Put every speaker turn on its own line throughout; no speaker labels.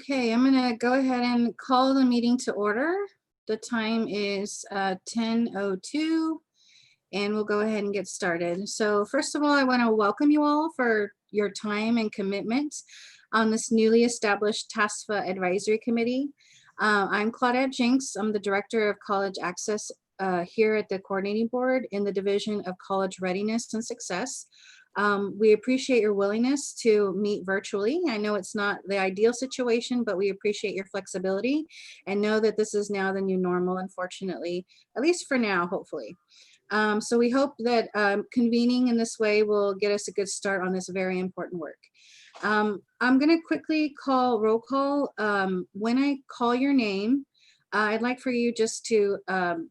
Okay, I'm gonna go ahead and call the meeting to order. The time is 10:02 and we'll go ahead and get started. So first of all, I want to welcome you all for your time and commitment on this newly established TASFA Advisory Committee. I'm Claudette Jinks. I'm the Director of College Access here at the Coordinating Board in the Division of College Readiness and Success. We appreciate your willingness to meet virtually. I know it's not the ideal situation, but we appreciate your flexibility and know that this is now the new normal, unfortunately, at least for now, hopefully. So we hope that convening in this way will get us a good start on this very important work. I'm going to quickly call roll call. When I call your name, I'd like for you just to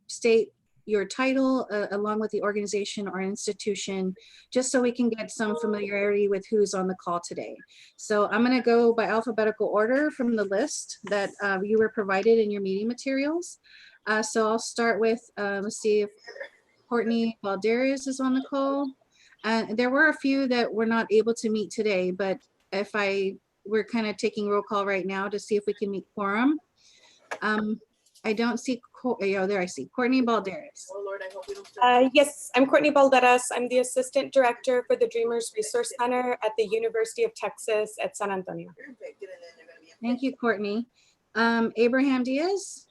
state your title along with the organization or institution, just so we can get some familiarity with who's on the call today. So I'm going to go by alphabetical order from the list that you were provided in your meeting materials. So I'll start with, let's see if Courtney Balderas is on the call. There were a few that were not able to meet today, but we're kind of taking roll call right now to see if we can meet quorum. I don't see, there I see, Courtney Balderas.
Oh Lord, I hope we don't yes, I'm Courtney Balderas. I'm the Assistant Director for the Dreamers Resource Center at the University of Texas at San Antonio.
Thank you, Courtney. Abraham Diaz.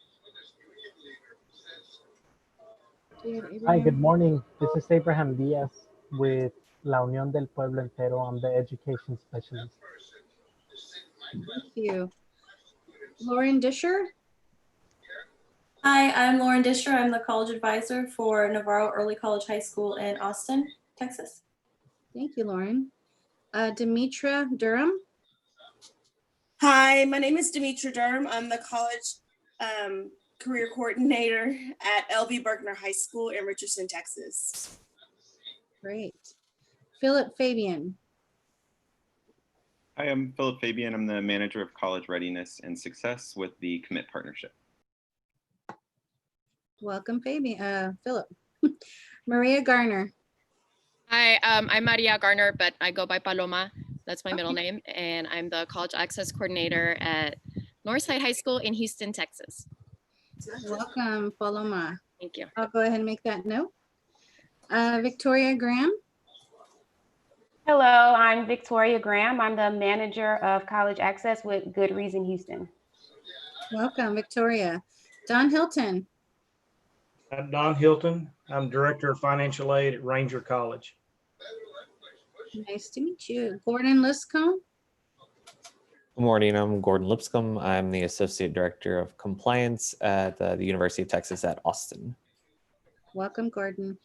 Hi, good morning. This is Abraham Diaz with La Unión del Pueblo Entero. I'm the education specialist.
Thank you. Lauren Disher.
Hi, I'm Lauren Disher. I'm the college advisor for Navarro Early College High School in Austin, Texas.
Thank you, Lauren. Demetra Durham.
Hi, my name is Demetra Durham. I'm the college career coordinator at LV Berkner High School in Richardson, Texas.
Great. Philip Fabian.
Hi, I'm Philip Fabian. I'm the manager of college readiness and success with the Commit Partnership.
Welcome, Fabian. Philip. Maria Garner.
Hi, I'm Maria Garner, but I go by Paloma. That's my middle name. And I'm the college access coordinator at Northside High School in Houston, Texas.
Welcome, Paloma.
Thank you.
I'll go ahead and make that note. Victoria Graham.
Hello, I'm Victoria Graham. I'm the manager of college access with Good Reason Houston.
Welcome, Victoria. Don Hilton.
I'm Don Hilton. I'm Director of Financial Aid at Ranger College.
Nice to meet you. Gordon Liscombe.
Good morning, I'm Gordon Lipscomb. I'm the Associate Director of Compliance at the University of Texas at Austin.
Welcome, Gordon.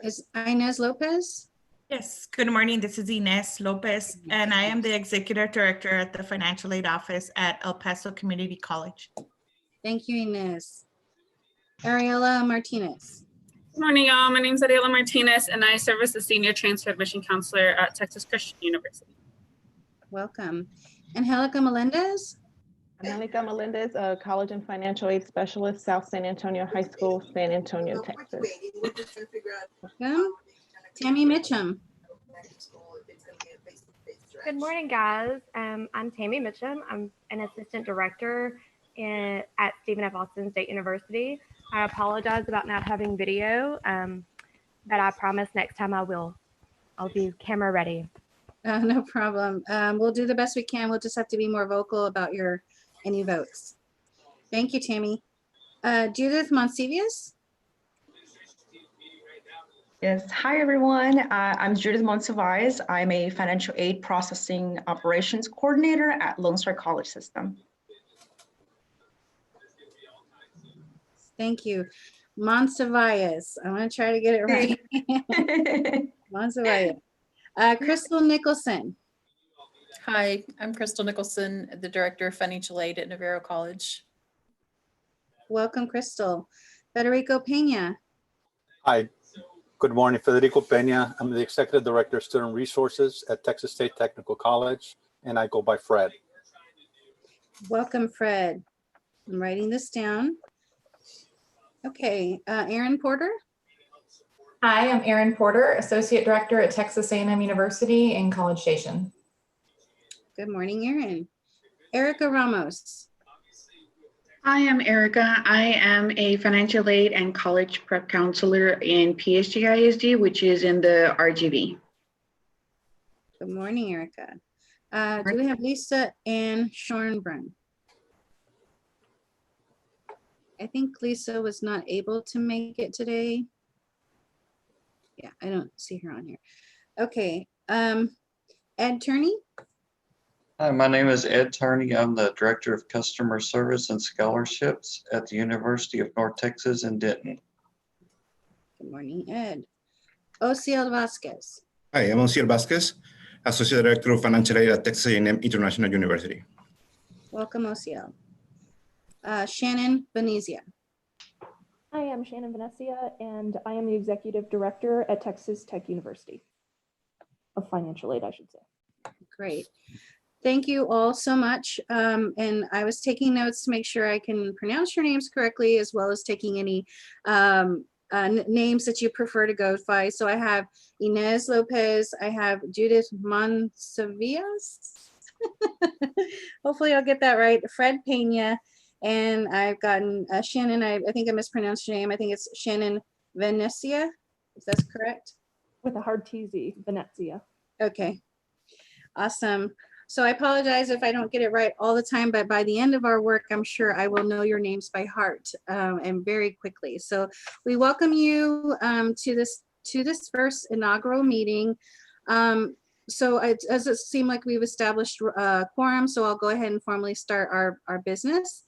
Is Inez Lopez?
Yes, good morning. This is Inez Lopez, and I am the Executive Director at the Financial Aid Office at El Paso Community College.
Thank you, Inez. Ariela Martinez.
Good morning, y'all. My name is Ariela Martinez, and I serve as the Senior Transfer Admission Counselor at Texas Christian University.
Welcome. Angelica Melendez.
Angelica Melendez, a College and Financial Aid Specialist, South San Antonio High School, San Antonio, Texas.
Welcome. Tammy Mitchum.
Good morning, guys. I'm Tammy Mitchum. I'm an Assistant Director at Stephen F. Austin State University. I apologize about not having video, but I promise next time I will. I'll be camera ready.
No problem. We'll do the best we can. We'll just have to be more vocal about any votes. Thank you, Tammy. Judith Monsivius.
Yes, hi everyone. I'm Judith Monsivius. I'm a Financial Aid Processing Operations Coordinator at Lone Star College System.
Thank you. Monsivius. I want to try to get it right. Monsivius. Crystal Nicholson.
Hi, I'm Crystal Nicholson, the Director of Financial Aid at Navarro College.
Welcome, Crystal. Federico Pena.
Hi, good morning. Federico Pena. I'm the Executive Director of Student Resources at Texas State Technical College, and I go by Fred.
Welcome, Fred. I'm writing this down. Okay, Erin Porter.
Hi, I'm Erin Porter, Associate Director at Texas A&M University in College Station.
Good morning, Erin. Erica Ramos.
Hi, I'm Erica. I am a financial aid and college prep counselor in PSG ISD, which is in the RGV.
Good morning, Erica. Do we have Lisa Ann Schornbrunn? I think Lisa was not able to make it today. Yeah, I don't see her on here. Okay, Ed Turney.
Hi, my name is Ed Turney. I'm the Director of Customer Service and Scholarships at the University of North Texas in Denton.
Good morning, Ed. Ociel Vasquez.
Hi, I'm Ociel Vasquez, Associate Director of Financial Aid at Texas A&M International University.
Welcome, Ociel. Shannon Venezia.
Hi, I'm Shannon Venezia, and I am the Executive Director at Texas Tech University of Financial Aid, I should say.
Great. Thank you all so much. And I was taking notes to make sure I can pronounce your names correctly, as well as taking any names that you prefer to go by. So I have Inez Lopez, I have Judith Monsavias. Hopefully I'll get that right. Fred Pena, and I've gotten Shannon, I think I mispronounced your name. I think it's Shannon Venezia. Is that correct?
With a hard TZ, Venezia.
Okay, awesome. So I apologize if I don't get it right all the time, but by the end of our work, I'm sure I will know your names by heart and very quickly. So we welcome you to this first inaugural meeting. So it does seem like we've established quorum, so I'll go ahead and formally start our business.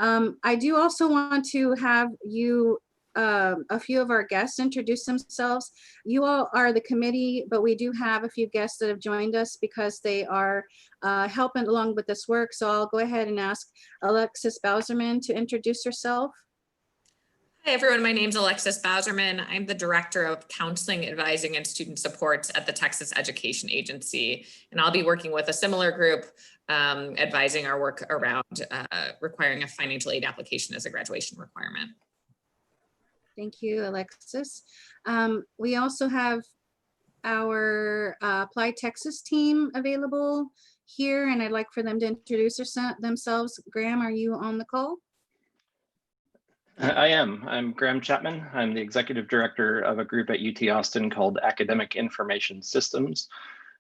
I do also want to have you, a few of our guests introduce themselves. You all are the committee, but we do have a few guests that have joined us because they are helping along with this work. So I'll go ahead and ask Alexis Bowserman to introduce herself.
Hi, everyone. My name is Alexis Bowserman. I'm the Director of Counseling, Advising, and Student Supports at the Texas Education Agency. And I'll be working with a similar group, advising our work around requiring a financial aid application as a graduation requirement.
Thank you, Alexis. We also have our Apply Texas team available here, and I'd like for them to introduce themselves. Graham, are you on the call?
I am. I'm Graham Chapman. I'm the Executive Director of a group at UT Austin called Academic Information Systems,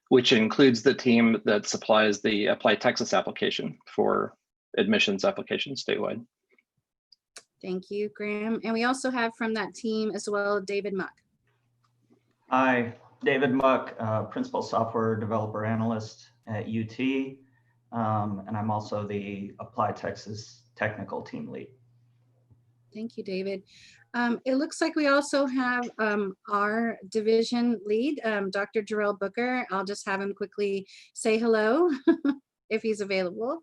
which includes the team that supplies the Apply Texas application for admissions applications statewide.
Thank you, Graham. And we also have from that team as well, David Muck.
Hi, David Muck, Principal Software Developer Analyst at UT, and I'm also the Apply Texas Technical Team Lead.
Thank you, David. It looks like we also have our division lead, Dr. Jarrell Booker. I'll just have him quickly say hello if he's available.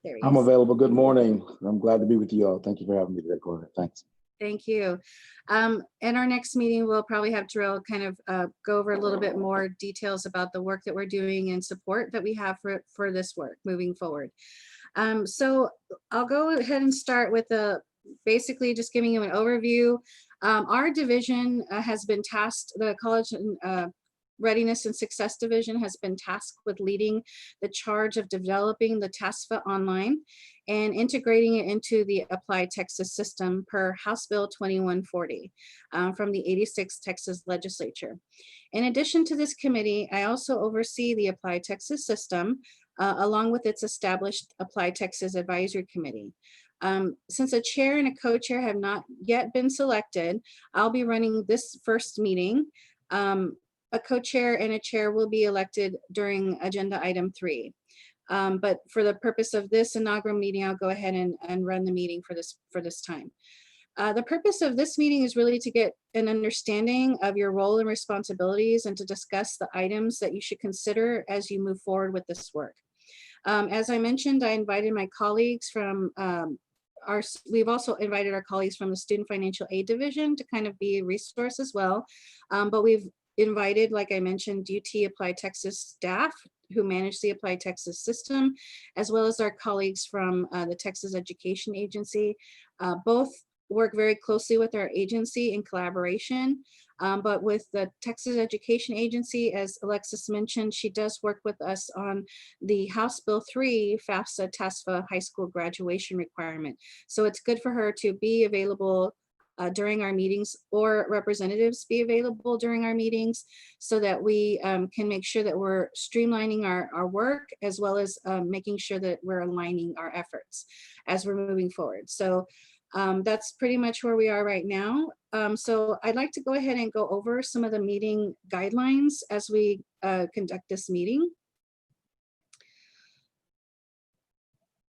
There he is.
I'm available. Good morning. I'm glad to be with you all. Thank you for having me today, Courtney. Thanks.
Thank you. In our next meeting, we'll probably have Jarrell kind of go over a little bit more details about the work that we're doing and support that we have for this work moving forward. So I'll go ahead and start with basically just giving you an overview. Our division has been tasked, the College Readiness and Success Division has been tasked with leading the charge of developing the TASFA online and integrating it into the Apply Texas system per House Bill 2140 from the 86th Texas Legislature. In addition to this committee, I also oversee the Apply Texas system along with its established Apply Texas Advisory Committee. Since a chair and a co-chair have not yet been selected, I'll be running this first meeting. A co-chair and a chair will be elected during agenda item 3. But for the purpose of this inaugural meeting, I'll go ahead and run the meeting for this time. The purpose of this meeting is really to get an understanding of your role and responsibilities and to discuss the items that you should consider as you move forward with this work. As I mentioned, I invited my colleagues from we've also invited our colleagues from the Student Financial Aid Division to kind of be a resource as well. But we've invited, like I mentioned, UT Apply Texas staff who manage the Apply Texas system, as well as our colleagues from the Texas Education Agency. Both work very closely with our agency in collaboration. But with the Texas Education Agency, as Alexis mentioned, she does work with us on the House Bill 3 FAFSA TASFA high school graduation requirement. So it's good for her to be available during our meetings, or representatives be available during our meetings, so that we can make sure that we're streamlining our work, as well as making sure that we're aligning our efforts as we're moving forward. So that's pretty much where we are right now. So I'd like to go ahead and go over some of the meeting guidelines as we conduct this meeting.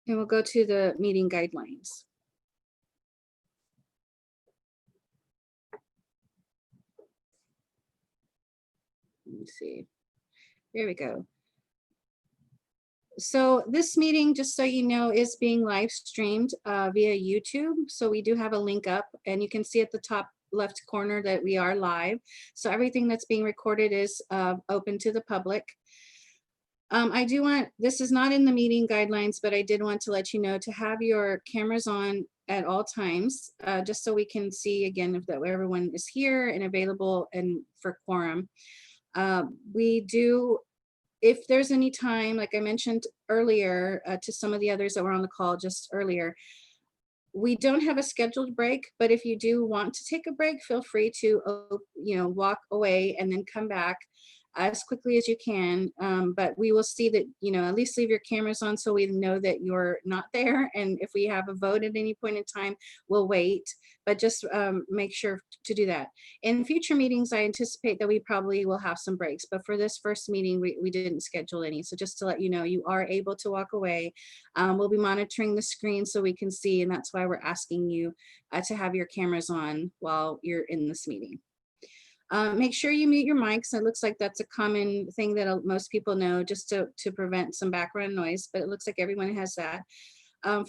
And we'll go to the meeting guidelines. Let me see. Here we go. So this meeting, just so you know, is being live streamed via YouTube. So we do have a link up, and you can see at the top left corner that we are live. So everything that's being recorded is open to the public. This is not in the meeting guidelines, but I did want to let you know to have your cameras on at all times, just so we can see again if everyone is here and available and for quorum. We do, if there's any time, like I mentioned earlier to some of the others that were on the call just earlier, we don't have a scheduled break, but if you do want to take a break, feel free to, walk away and then come back as quickly as you can. But we will see that, at least leave your cameras on so we know that you're not there. And if we have a vote at any point in time, we'll wait, but just make sure to do that. In future meetings, I anticipate that we probably will have some breaks, but for this first meeting, we didn't schedule any. So just to let you know, you are able to walk away. We'll be monitoring the screen so we can see, and that's why we're asking you to have your cameras on while you're in this meeting. Make sure you mute your mics. It looks like that's a common thing that most people know, just to prevent some background noise, but it looks like everyone has that.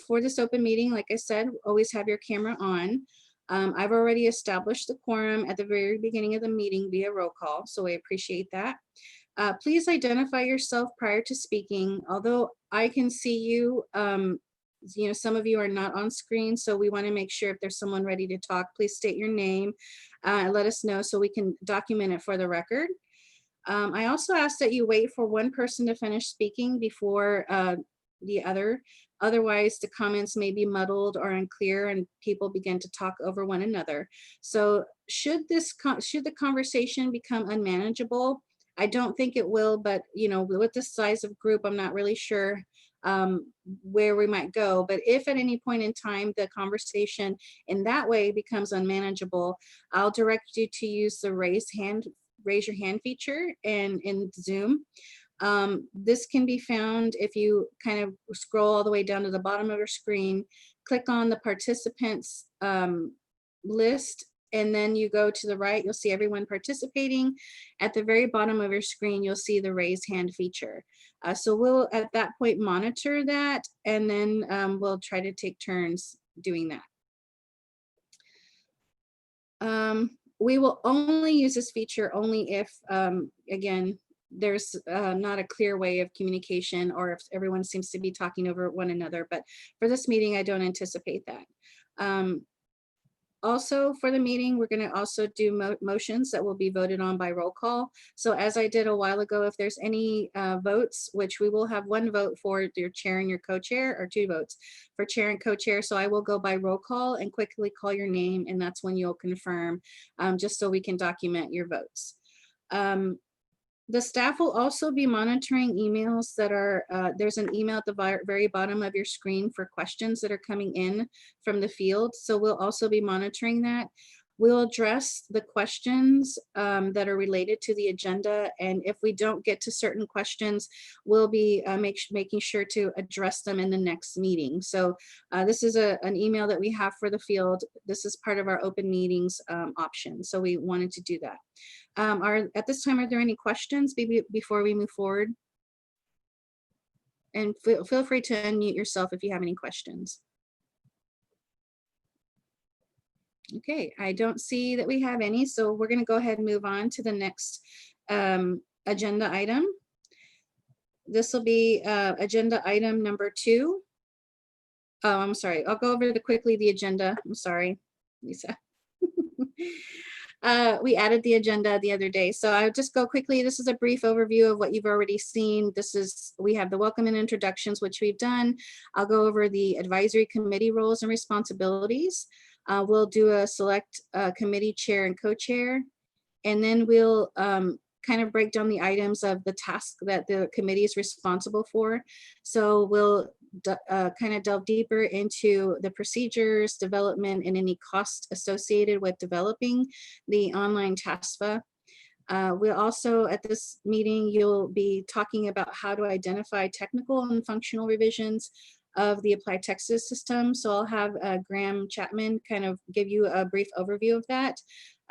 For this open meeting, like I said, always have your camera on. I've already established the quorum at the very beginning of the meeting via roll call, so I appreciate that. Please identify yourself prior to speaking. Although I can see you, some of you are not on screen, so we want to make sure if there's someone ready to talk, please state your name and let us know so we can document it for the record. I also ask that you wait for one person to finish speaking before the other. Otherwise, the comments may be muddled or unclear and people begin to talk over one another. So should the conversation become unmanageable, I don't think it will, but with this size of group, I'm not really sure where we might go. But if at any point in time the conversation in that way becomes unmanageable, I'll direct you to use the raise your hand feature in Zoom. This can be found if you kind of scroll all the way down to the bottom of your screen, click on the participants list, and then you go to the right, you'll see everyone participating. At the very bottom of your screen, you'll see the raise hand feature. So we'll at that point monitor that, and then we'll try to take turns doing that. We will only use this feature only if, again, there's not a clear way of communication, or if everyone seems to be talking over one another. But for this meeting, I don't anticipate that. Also for the meeting, we're going to also do motions that will be voted on by roll call. So as I did a while ago, if there's any votes, which we will have one vote for your chair and your co-chair, or two votes for chair and co-chair. So I will go by roll call and quickly call your name, and that's when you'll confirm, just so we can document your votes. The staff will also be monitoring emails that are, there's an email at the very bottom of your screen for questions that are coming in from the field. So we'll also be monitoring that. We'll address the questions that are related to the agenda. And if we don't get to certain questions, we'll be making sure to address them in the next meeting. So this is an email that we have for the field. This is part of our open meetings option. So we wanted to do that. At this time, are there any questions before we move forward? And feel free to unmute yourself if you have any questions. Okay, I don't see that we have any, so we're going to go ahead and move on to the next agenda item. This will be agenda item number 2. Oh, I'm sorry. I'll go over quickly the agenda. I'm sorry, Lisa. we added the agenda the other day. So I'll just go quickly. This is a brief overview of what you've already seen. We have the welcome and introductions, which we've done. I'll go over the advisory committee roles and responsibilities. We'll do a select committee chair and co-chair. And then we'll kind of break down the items of the task that the committee is responsible for. So we'll kind of delve deeper into the procedures, development, and any cost associated with developing the online TASFA. We'll also, at this meeting, you'll be talking about how to identify technical and functional revisions of the Applied Texas system. So I'll have Graham Chapman kind of give you a brief overview of that,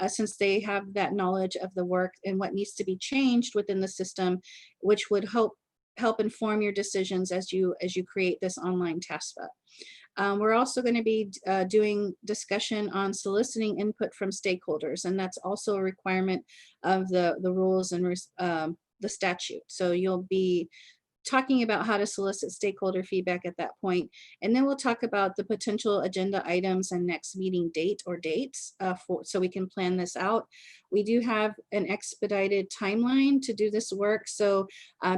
since they have that knowledge of the work and what needs to be changed within the system, which would help inform your decisions as you create this online TASFA. We're also going to be doing discussion on soliciting input from stakeholders, and that's also a requirement of the rules and the statute. So you'll be talking about how to solicit stakeholder feedback at that point. And then we'll talk about the potential agenda items and next meeting date or dates so we can plan this out. We do have an expedited timeline to do this work. So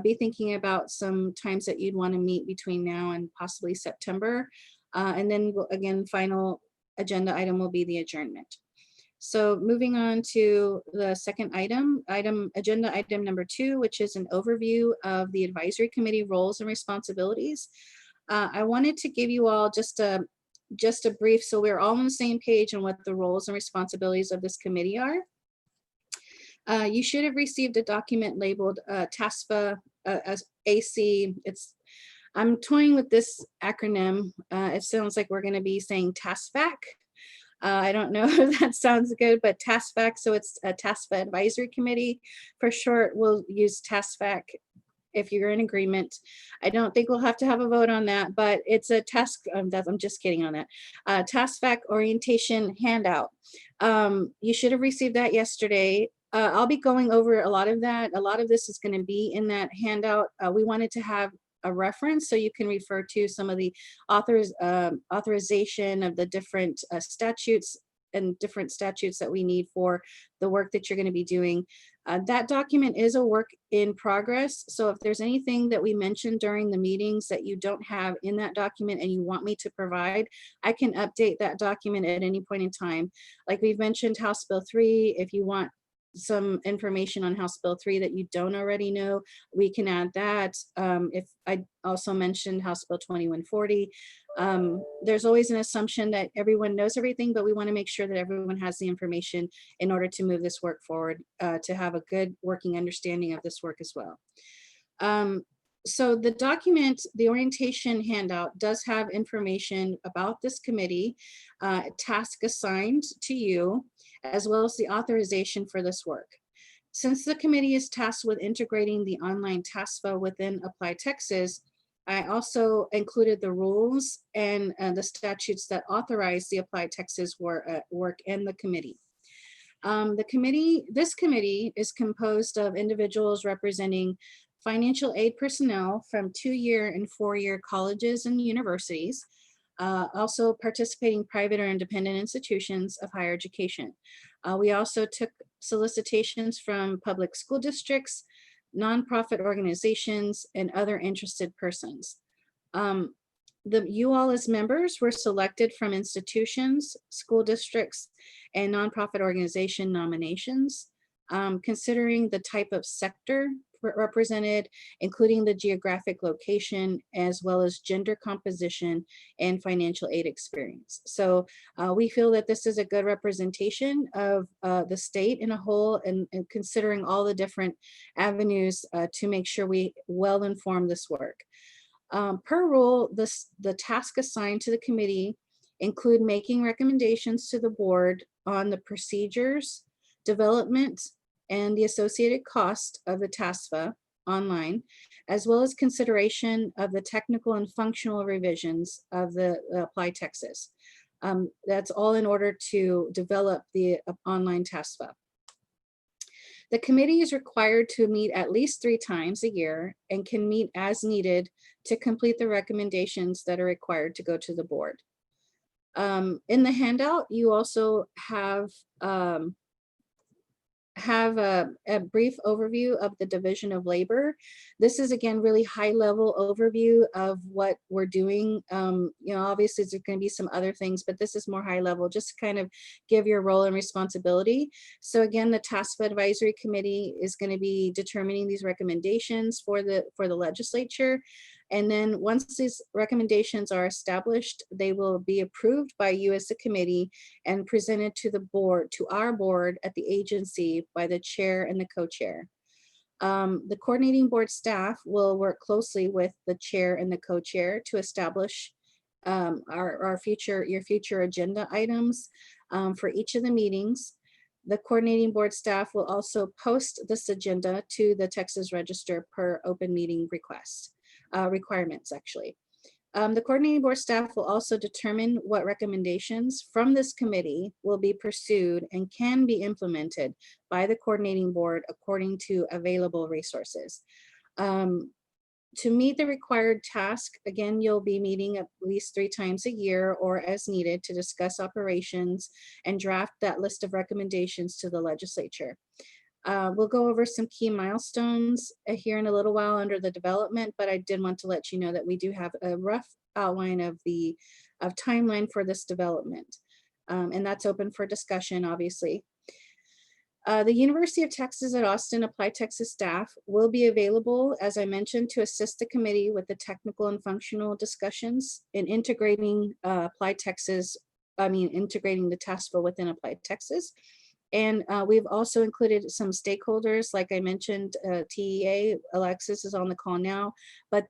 be thinking about some times that you'd want to meet between now and possibly September. And then again, final agenda item will be the adjournment. So moving on to the second agenda item number 2, which is an overview of the advisory committee roles and responsibilities. I wanted to give you all just a brief, so we're all on the same page on what the roles and responsibilities of this committee are. You should have received a document labeled TASFA as AC. I'm toying with this acronym. It sounds like we're going to be saying TASFAC. I don't know if that sounds good, but TASFAC, so it's a TASFA Advisory Committee. For short, we'll use TASFAC if you're in agreement. I don't think we'll have to have a vote on that, but it's a task, I'm just kidding on that. TASFAC orientation handout. You should have received that yesterday. I'll be going over a lot of that. A lot of this is going to be in that handout. We wanted to have a reference so you can refer to some of the authorization of the different statutes and different statutes that we need for the work that you're going to be doing. That document is a work in progress. So if there's anything that we mentioned during the meetings that you don't have in that document and you want me to provide, I can update that document at any point in time. Like we've mentioned House Bill 3, if you want some information on House Bill 3 that you don't already know, we can add that. If I also mentioned House Bill 2140, there's always an assumption that everyone knows everything, but we want to make sure that everyone has the information in order to move this work forward, to have a good working understanding of this work as well. So the document, the orientation handout, does have information about this committee, task assigned to you, as well as the authorization for this work. Since the committee is tasked with integrating the online TASFA within Apply Texas, I also included the rules and the statutes that authorize the Apply Texas work and the committee. This committee is composed of individuals representing financial aid personnel from 2-year and 4-year colleges and universities, also participating private or independent institutions of higher education. We also took solicitations from public school districts, nonprofit organizations, and other interested persons. You all as members were selected from institutions, school districts, and nonprofit organization nominations, considering the type of sector represented, including the geographic location, as well as gender composition and financial aid experience. So we feel that this is a good representation of the state in a whole, and considering all the different avenues to make sure we well inform this work. Per rule, the task assigned to the committee include making recommendations to the board on the procedures, development, and the associated cost of the TASFA online, as well as consideration of the technical and functional revisions of the Apply Texas. That's all in order to develop the online TASFA. The committee is required to meet at least 3 times a year and can meet as needed to complete the recommendations that are required to go to the board. In the handout, you also have have a brief overview of the division of labor. This is again really high level overview of what we're doing. Obviously there's going to be some other things, but this is more high level, just to kind of give your role and responsibility. So again, the TASFA advisory committee is going to be determining these recommendations for the legislature. And then once these recommendations are established, they will be approved by you as a committee and presented to the board, to our board at the agency by the chair and the co-chair. The coordinating board staff will work closely with the chair and the co-chair to establish your future agenda items for each of the meetings. The coordinating board staff will also post this agenda to the Texas Register per open meeting requirements actually. The coordinating board staff will also determine what recommendations from this committee will be pursued and can be implemented by the coordinating board according to available resources. To meet the required task, again, you'll be meeting at least 3 times a year or as needed to discuss operations and draft that list of recommendations to the legislature. We'll go over some key milestones here in a little while under the development, but I did want to let you know that we do have a rough outline of the timeline for this development. And that's open for discussion, obviously. The University of Texas at Austin Applied Texas staff will be available, as I mentioned, to assist the committee with the technical and functional discussions in integrating integrating the TASFA within Applied Texas. And we've also included some stakeholders, like I mentioned, TEA, Alexis is on the call now, but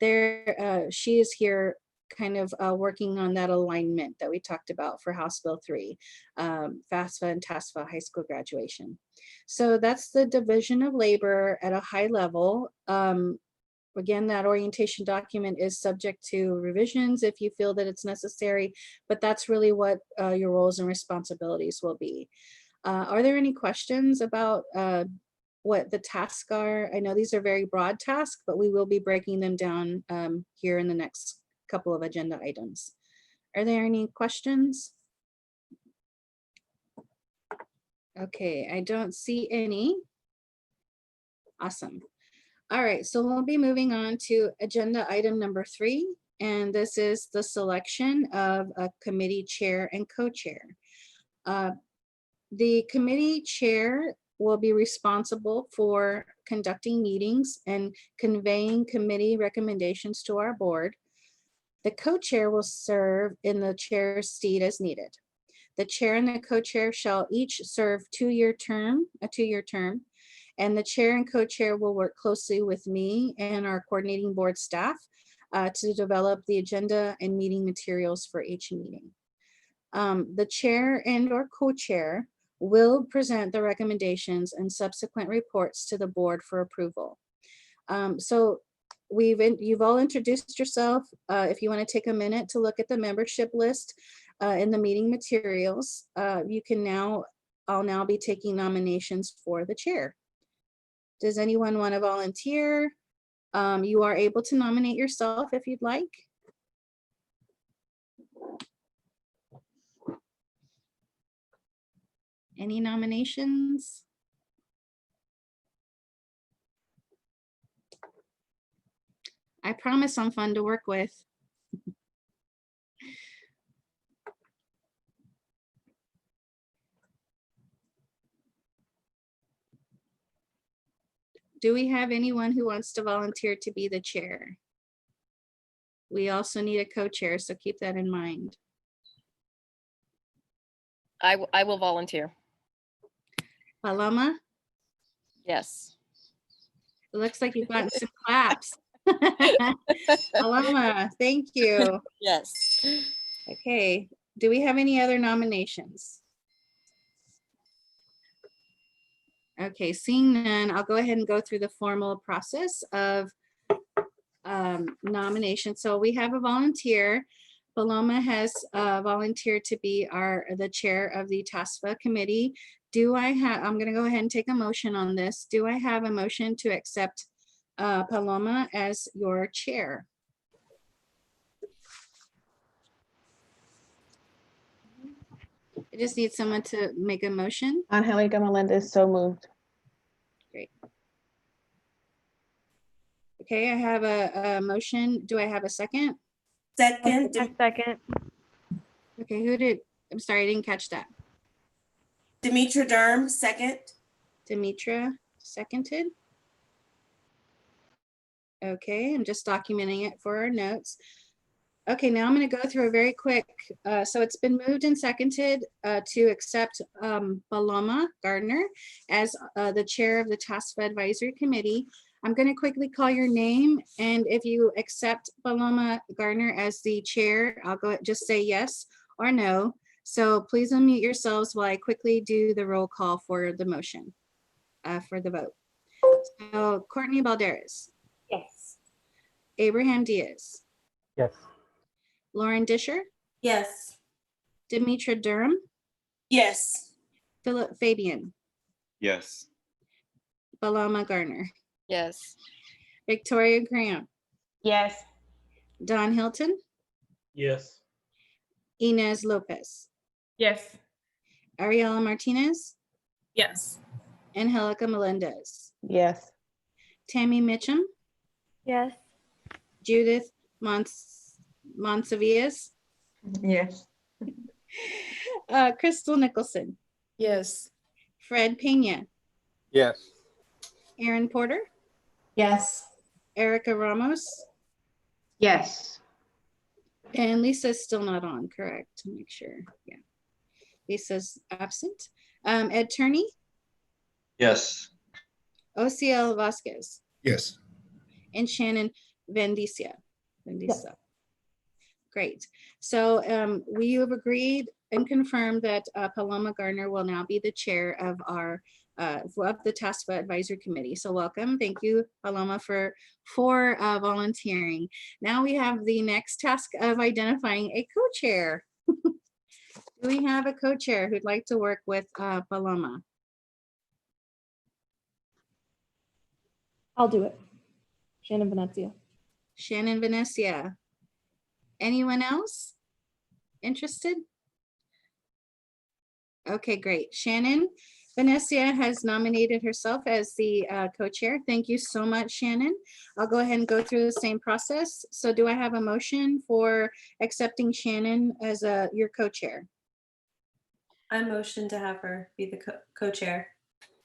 she is here kind of working on that alignment that we talked about for House Bill 3, FAFSA and TASFA high school graduation. So that's the division of labor at a high level. Again, that orientation document is subject to revisions if you feel that it's necessary, but that's really what your roles and responsibilities will be. Are there any questions about what the tasks are? I know these are very broad tasks, but we will be breaking them down here in the next couple of agenda items. Are there any questions? Okay, I don't see any. Awesome. All right, so we'll be moving on to agenda item number 3, and this is the selection of a committee chair and co-chair. The committee chair will be responsible for conducting meetings and conveying committee recommendations to our board. The co-chair will serve in the chair's seat as needed. The chair and the co-chair shall each serve a 2-year term, and the chair and co-chair will work closely with me and our coordinating board staff to develop the agenda and meeting materials for each meeting. The chair and or co-chair will present the recommendations and subsequent reports to the board for approval. So you've all introduced yourself. If you want to take a minute to look at the membership list in the meeting materials, I'll now be taking nominations for the chair. Does anyone want to volunteer? You are able to nominate yourself if you'd like. Any nominations? I promise I'm fun to work with. Do we have anyone who wants to volunteer to be the chair? We also need a co-chair, so keep that in mind.
I will volunteer.
Paloma?
Yes.
It looks like you've gotten some claps. Paloma, thank you.
Yes.
Okay, do we have any other nominations? Okay, seeing none, I'll go ahead and go through the formal process of nomination. So we have a volunteer. Paloma has volunteered to be the chair of the TASFA committee. I'm going to go ahead and take a motion on this. Do I have a motion to accept Paloma as your chair? I just need someone to make a motion.
Angelica Melendez, so moved.
Okay, I have a motion. Do I have a second?
Second.
A second.
Okay, I'm sorry, I didn't catch that.
Demetra Durham, second.
Demetra, seconded. Okay, I'm just documenting it for our notes. Okay, now I'm going to go through a very quick, so it's been moved and seconded to accept Paloma Gardner as the chair of the TASFA Advisory Committee. I'm going to quickly call your name, and if you accept Paloma Gardner as the chair, I'll go just say yes or no. So please unmute yourselves while I quickly do the roll call for the motion, for the vote. So Courtney Balderas.
Yes.
Abraham Diaz.
Yes.
Lauren Disher.
Yes.
Demetra Durham.
Yes.
Philip Fabian.
Yes.
Paloma Gardner.
Yes.
Victoria Graham.
Yes.
Don Hilton.
Yes.
Inez Lopez.
Yes.
Ariela Martinez.
Yes.
Angelica Melendez.
Yes.
Tammy Mitchum.
Yes.
Judith Monsavias.
Yes.
Crystal Nicholson.
Yes.
Fred Pena.
Yes.
Aaron Porter.
Yes.
Erica Ramos.
Yes.
And Lisa's still not on, correct? To make sure. Yeah. Lisa's absent. Ed Turney.
Yes.
Ociel Vasquez.
Yes.
And Shannon Vendicia.
Yes.
Great. So we have agreed and confirmed that Paloma Gardner will now be the chair of our of the TASFA Advisory Committee. So welcome. Thank you, Paloma, for volunteering. Now we have the next task of identifying a co-chair. Do we have a co-chair who'd like to work with Paloma?
I'll do it. Shannon Venezia.
Shannon Venecia. Anyone else interested? Okay, great. Shannon Venecia has nominated herself as the co-chair. Thank you so much, Shannon. I'll go ahead and go through the same process. So do I have a motion for accepting Shannon as your co-chair?
I motion to have her be the co-chair.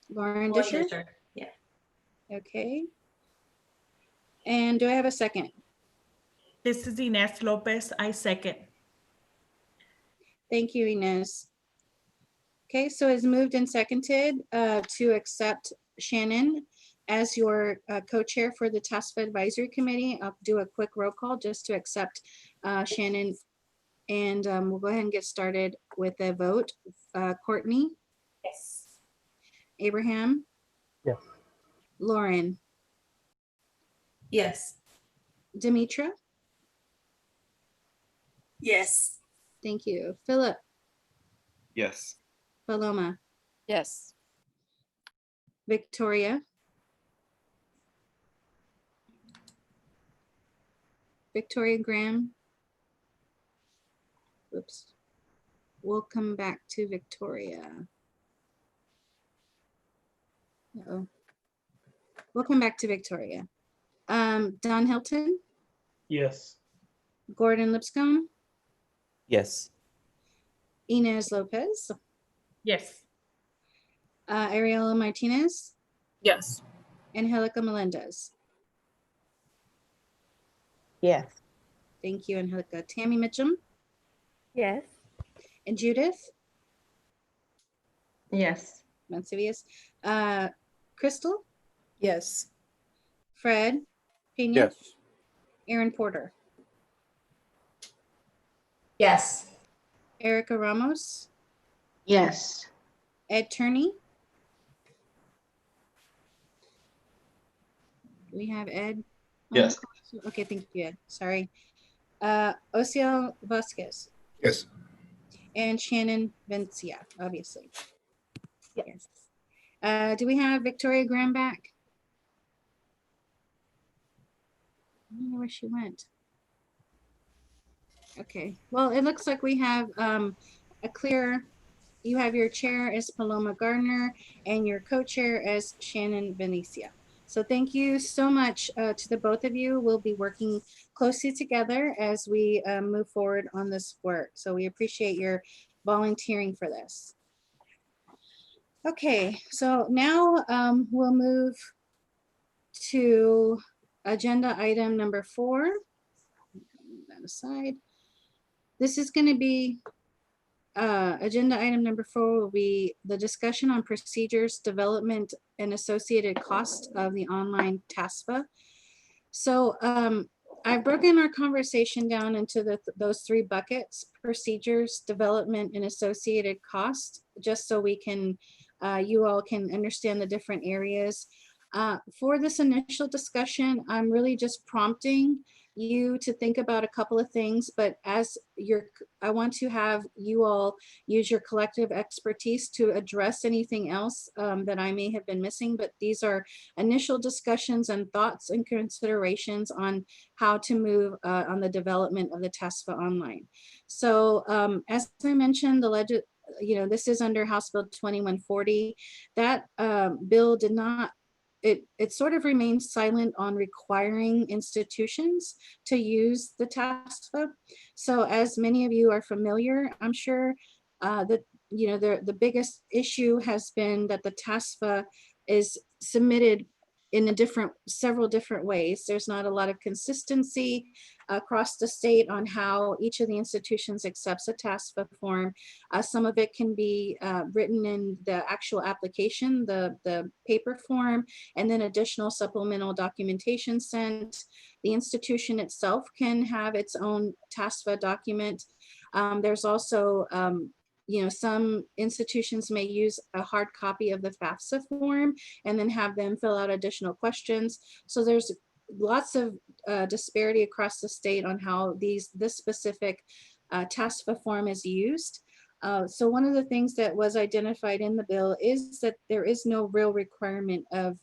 Lauren Disher?
Yeah.
Okay. And do I have a second?
This is Inez Lopez. I second.
Thank you, Inez. Okay, so it's moved and seconded to accept Shannon as your co-chair for the TASFA Advisory Committee. I'll do a quick roll call just to accept Shannon, and we'll go ahead and get started with a vote. Courtney?
Yes.
Abraham?
Yes.
Lauren?
Yes.
Demetra?
Yes.
Thank you. Philip?
Yes.
Paloma?
Yes.
Victoria? Victoria Graham? Oops. We'll come back to Victoria. Uh-oh. We'll come back to Victoria. Don Hilton?
Yes.
Gordon Lipscomb?
Yes.
Inez Lopez?
Yes.
Ariela Martinez?
Yes.
Angelica Melendez?
Yes.
Thank you, Angelica. Tammy Mitchum?
Yes.
And Judith?
Yes.
Monsivius? Crystal?
Yes.
Fred? Pena?
Yes.
Aaron Porter?
Yes.
Erica Ramos?
Yes.
Ed Turney? Do we have Ed? on the
Yes.
call? Okay, thank you, Ed. Sorry. Ociel Vasquez
Yes.
and Shannon Vencia, obviously. Yes. Do we have Victoria Graham back? I don't know where she went. Okay, well, it looks like we have a clear, you have your chair as Paloma Gardner and your co-chair as Shannon Venecia. So thank you so much to the both of you. We'll be working closely together as we move forward on this work. So we appreciate your volunteering for this. Okay, so now we'll move to agenda item number 4. Move that aside. This is going to be agenda item number 4 will be the discussion on procedures, development, and associated cost of the online TASFA. So I've broken our conversation down into those 3 buckets: procedures, development, and associated cost, just so we can, you all can understand the different areas. For this initial discussion, I'm really just prompting you to think about a couple of things, but I want to have you all use your collective expertise to address anything else that I may have been missing, but these are initial discussions and thoughts and considerations on how to move on the development of the TASFA online. So as I mentioned, this is under House Bill 2140. That bill did not, it sort of remains silent on requiring institutions to use the TASFA. So as many of you are familiar, I'm sure that the biggest issue has been that the TASFA is submitted in several different ways. There's not a lot of consistency across the state on how each of the institutions accepts a TASFA form. Some of it can be written in the actual application, the paper form, and then additional supplemental documentation sent. The institution itself can have its own TASFA document. There's also some institutions may use a hard copy of the FAFSA form and then have them fill out additional questions. So there's lots of disparity across the state on how this specific TASFA form is used. So one of the things that was identified in the bill is that there is no real requirement of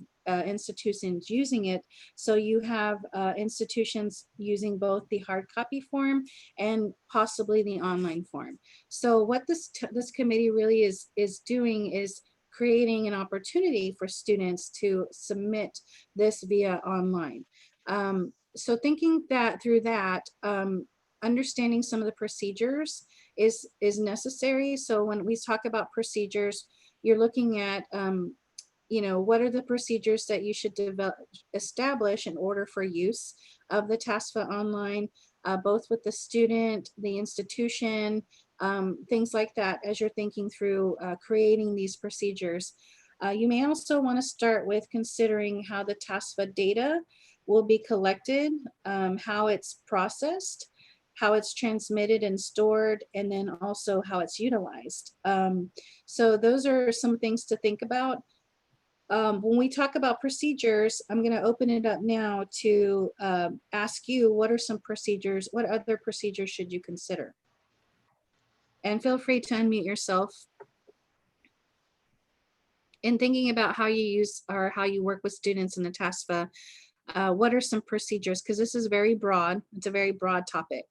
institutions using it. So you have institutions using both the hard copy form and possibly the online form. So what this committee really is doing is creating an opportunity for students to submit this via online. So thinking that through that, understanding some of the procedures is necessary. So when we talk about procedures, you're looking at what are the procedures that you should establish in order for use of the TASFA online, both with the student, the institution, things like that, as you're thinking through creating these procedures. You may also want to start with considering how the TASFA data will be collected, how it's processed, how it's transmitted and stored, and then also how it's utilized. So those are some things to think about. When we talk about procedures, I'm going to open it up now to ask you, what are some procedures? What other procedures should you consider? And feel free to unmute yourself. In thinking about how you use or how you work with students in the TASFA, what are some procedures? Because this is very broad. It's a very broad topic.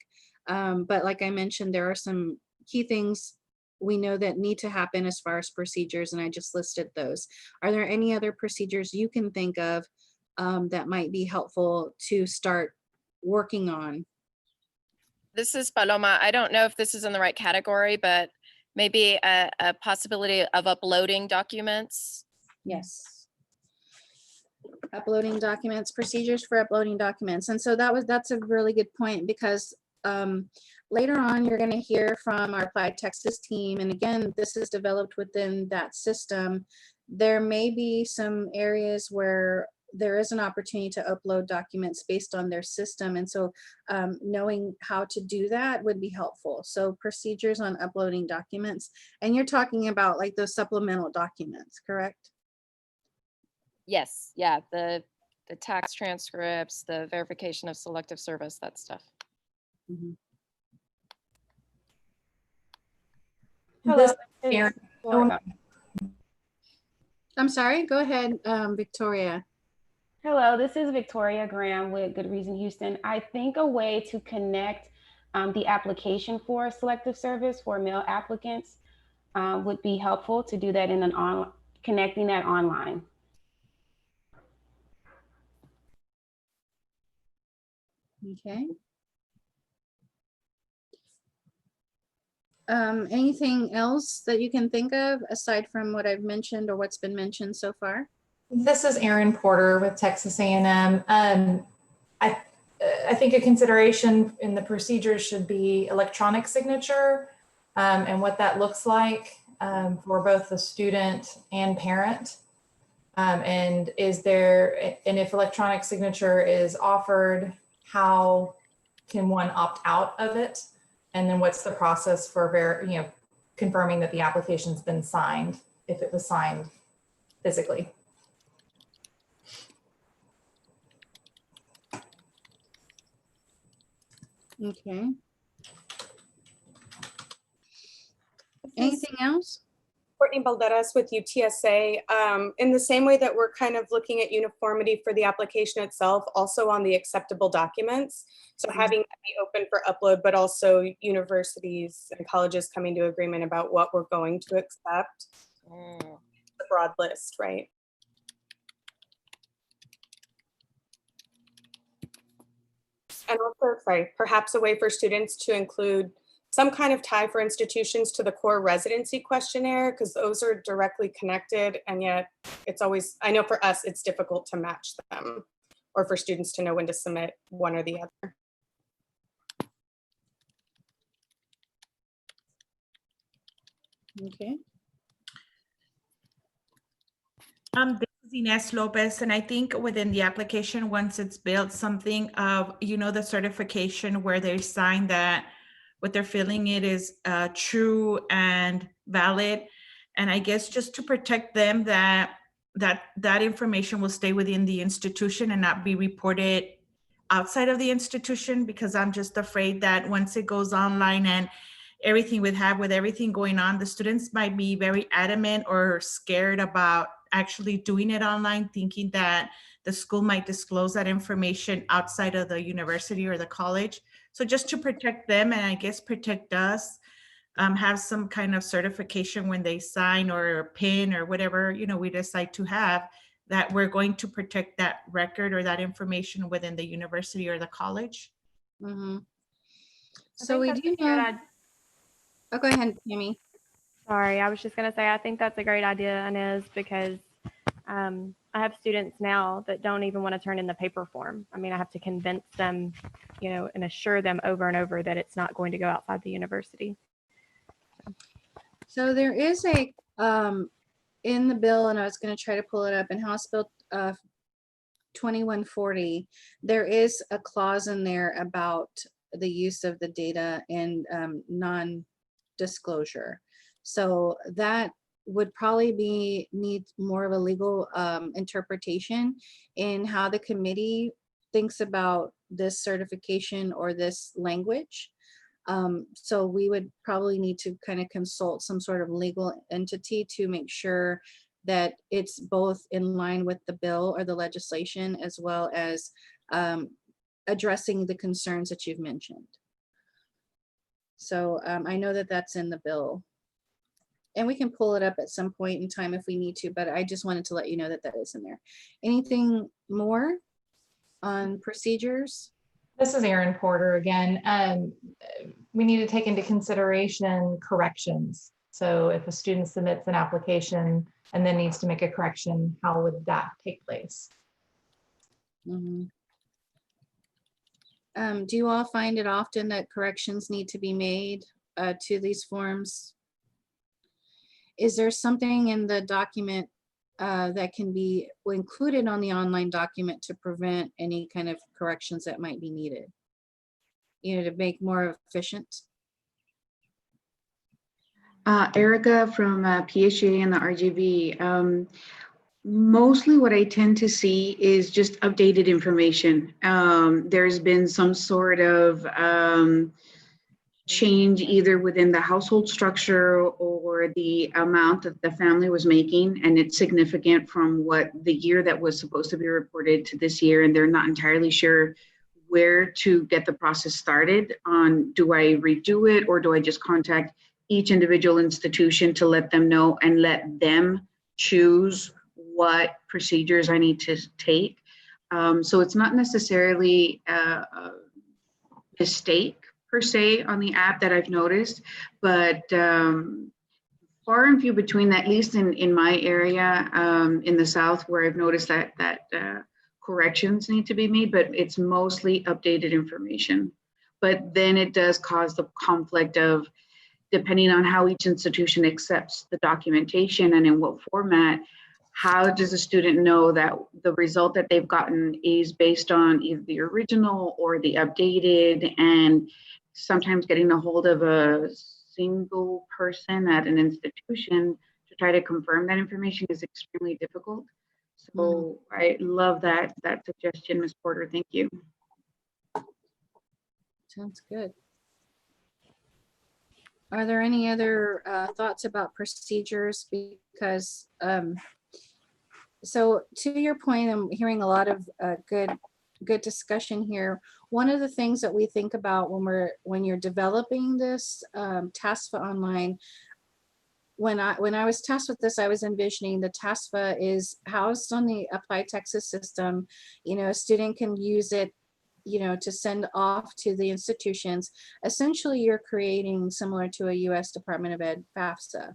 But like I mentioned, there are some key things we know that need to happen as far as procedures, and I just listed those. Are there any other procedures you can think of that might be helpful to start working on?
This is Paloma. I don't know if this is in the right category, but maybe a possibility of uploading documents.
Yes. Uploading documents, procedures for uploading documents. And so that's a really good point, because later on, you're going to hear from our Applied Texas team. And again, this is developed within that system. There may be some areas where there is an opportunity to upload documents based on their system. And so knowing how to do that would be helpful. So procedures on uploading documents. And you're talking about like those supplemental documents, correct?
Yes, yeah, the tax transcripts, the verification of selective service, that stuff.
Mm-hmm.
Hello.
I'm sorry, go ahead, Victoria.
Hello, this is Victoria Graham with Good Reason Houston. I think a way to connect the application for selective service for male applicants would be helpful to do that in connecting that online.
Okay. Anything else that you can think of aside from what I've mentioned or what's been mentioned so far?
This is Erin Porter with Texas A&M. I think a consideration in the procedures should be electronic signature and what that looks like for both the student and parent. And if electronic signature is offered, how can one opt out of it? And then what's the process for confirming that the application's been signed, if it was signed physically?
Okay. Anything else?
Courtney Balderas with UTSA. In the same way that we're kind of looking at uniformity for the application itself, also on the acceptable documents. So having that be open for upload, but also universities and colleges coming to agreement about what we're going to accept. The broad list, right? And also, perhaps a way for students to include some kind of tie for institutions to the core residency questionnaire, because those are directly connected, and yet it's always, I know for us, it's difficult to match them, or for students to know when to submit one or the other.
Okay.
This is Ines Lopez, and I think within the application, once it's built, something of, the certification where they sign that what they're filling it is true and valid. And I guess just to protect them that information will stay within the institution and not be reported outside of the institution, because I'm just afraid that once it goes online and everything with everything going on, the students might be very adamant or scared about actually doing it online, thinking that the school might disclose that information outside of the university or the college. So just to protect them, and I guess protect us, have some kind of certification when they sign, or a PIN or whatever, we decide to have, that we're going to protect that record or that information within the university or the college.
Mm-hmm. So we do know. Oh, go ahead, Tammy.
Sorry, I was just going to say, I think that's a great idea, Inez, because I have students now that don't even want to turn in the paper form. I mean, I have to convince them, and assure them over and over that it's not going to go outside the university.
So there is a, in the bill, and I was going to try to pull it up, in House Bill 2140, there is a clause in there about the use of the data and non-disclosure. So that would probably need more of a legal interpretation in how the committee thinks about this certification or this language. So we would probably need to kind of consult some sort of legal entity to make sure that it's both in line with the bill or the legislation, as well as addressing the concerns that you've mentioned. So I know that that's in the bill, and we can pull it up at some point in time if we need to, but I just wanted to let you know that that is in there. Anything more on procedures?
This is Erin Porter again. We need to take into consideration corrections. So if a student submits an application and then needs to make a correction, how would that take place?
Mm-hmm. Do you all find it often that corrections need to be made to these forms? Is there something in the document that can be included on the online document to prevent any kind of corrections that might be needed? To make more efficient?
Erica from PHA and the RGV. Mostly what I tend to see is just updated information. There's been some sort of change either within the household structure or the amount that the family was making, and it's significant from what the year that was supposed to be reported to this year, and they're not entirely sure where to get the process started on. Do I redo it, or do I just contact each individual institution to let them know and let them choose what procedures I need to take? So it's not necessarily mistake per se on the app that I've noticed, but far and few between, at least in my area in the South, where I've noticed that corrections need to be made, but it's mostly updated information. But then it does cause the conflict of, depending on how each institution accepts the documentation and in what format, how does a student know that the result that they've gotten is based on either the original or the updated? And sometimes getting a hold of a single person at an institution to try to confirm that information is extremely difficult. So I love that suggestion, Ms. Porter. Thank you.
Sounds good. Are there any other thoughts about procedures? Because so to your point, I'm hearing a lot of good discussion here. One of the things that we think about when you're developing this TASFA online, when I was tasked with this, I was envisioning the TASFA is housed on the Applied Texas system. You know, a student can use it, you know, to send off to the institutions. Essentially, you're creating similar to a U.S. Department of Ed FAFSA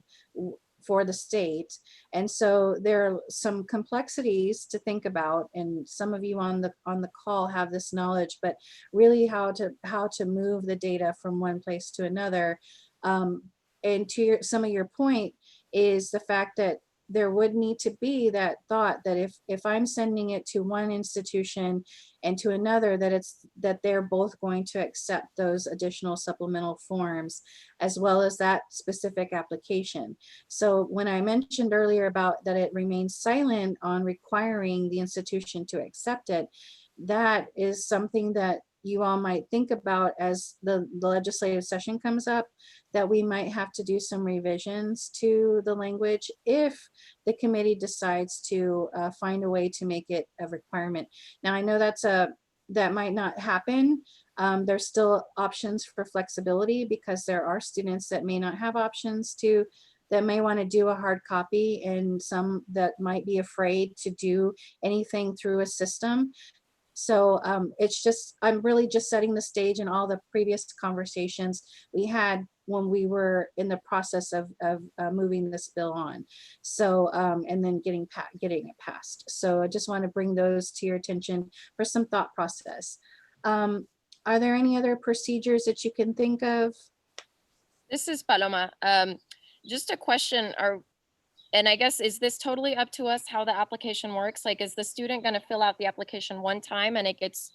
for the state. And so there are some complexities to think about, and some of you on the call have this knowledge, but really how to move the data from one place to another. And to some of your point is the fact that there would need to be that thought that if I'm sending it to one institution and to another, that they're both going to accept those additional supplemental forms as well as that specific application. So when I mentioned earlier about that it remains silent on requiring the institution to accept it, that is something that you all might think about as the legislative session comes up, that we might have to do some revisions to the language if the committee decides to find a way to make it a requirement. Now, I know that might not happen. There's still options for flexibility because there are students that may not have options that may want to do a hard copy, and some that might be afraid to do anything through a system. So it's just, I'm really just setting the stage in all the previous conversations we had when we were in the process of moving this bill on. So, and then getting it passed. So I just want to bring those to your attention for some thought process. Are there any other procedures that you can think of?
This is Paloma. Just a question, and I guess, is this totally up to us how the application works? Like, is the student going to fill out the application one time and it gets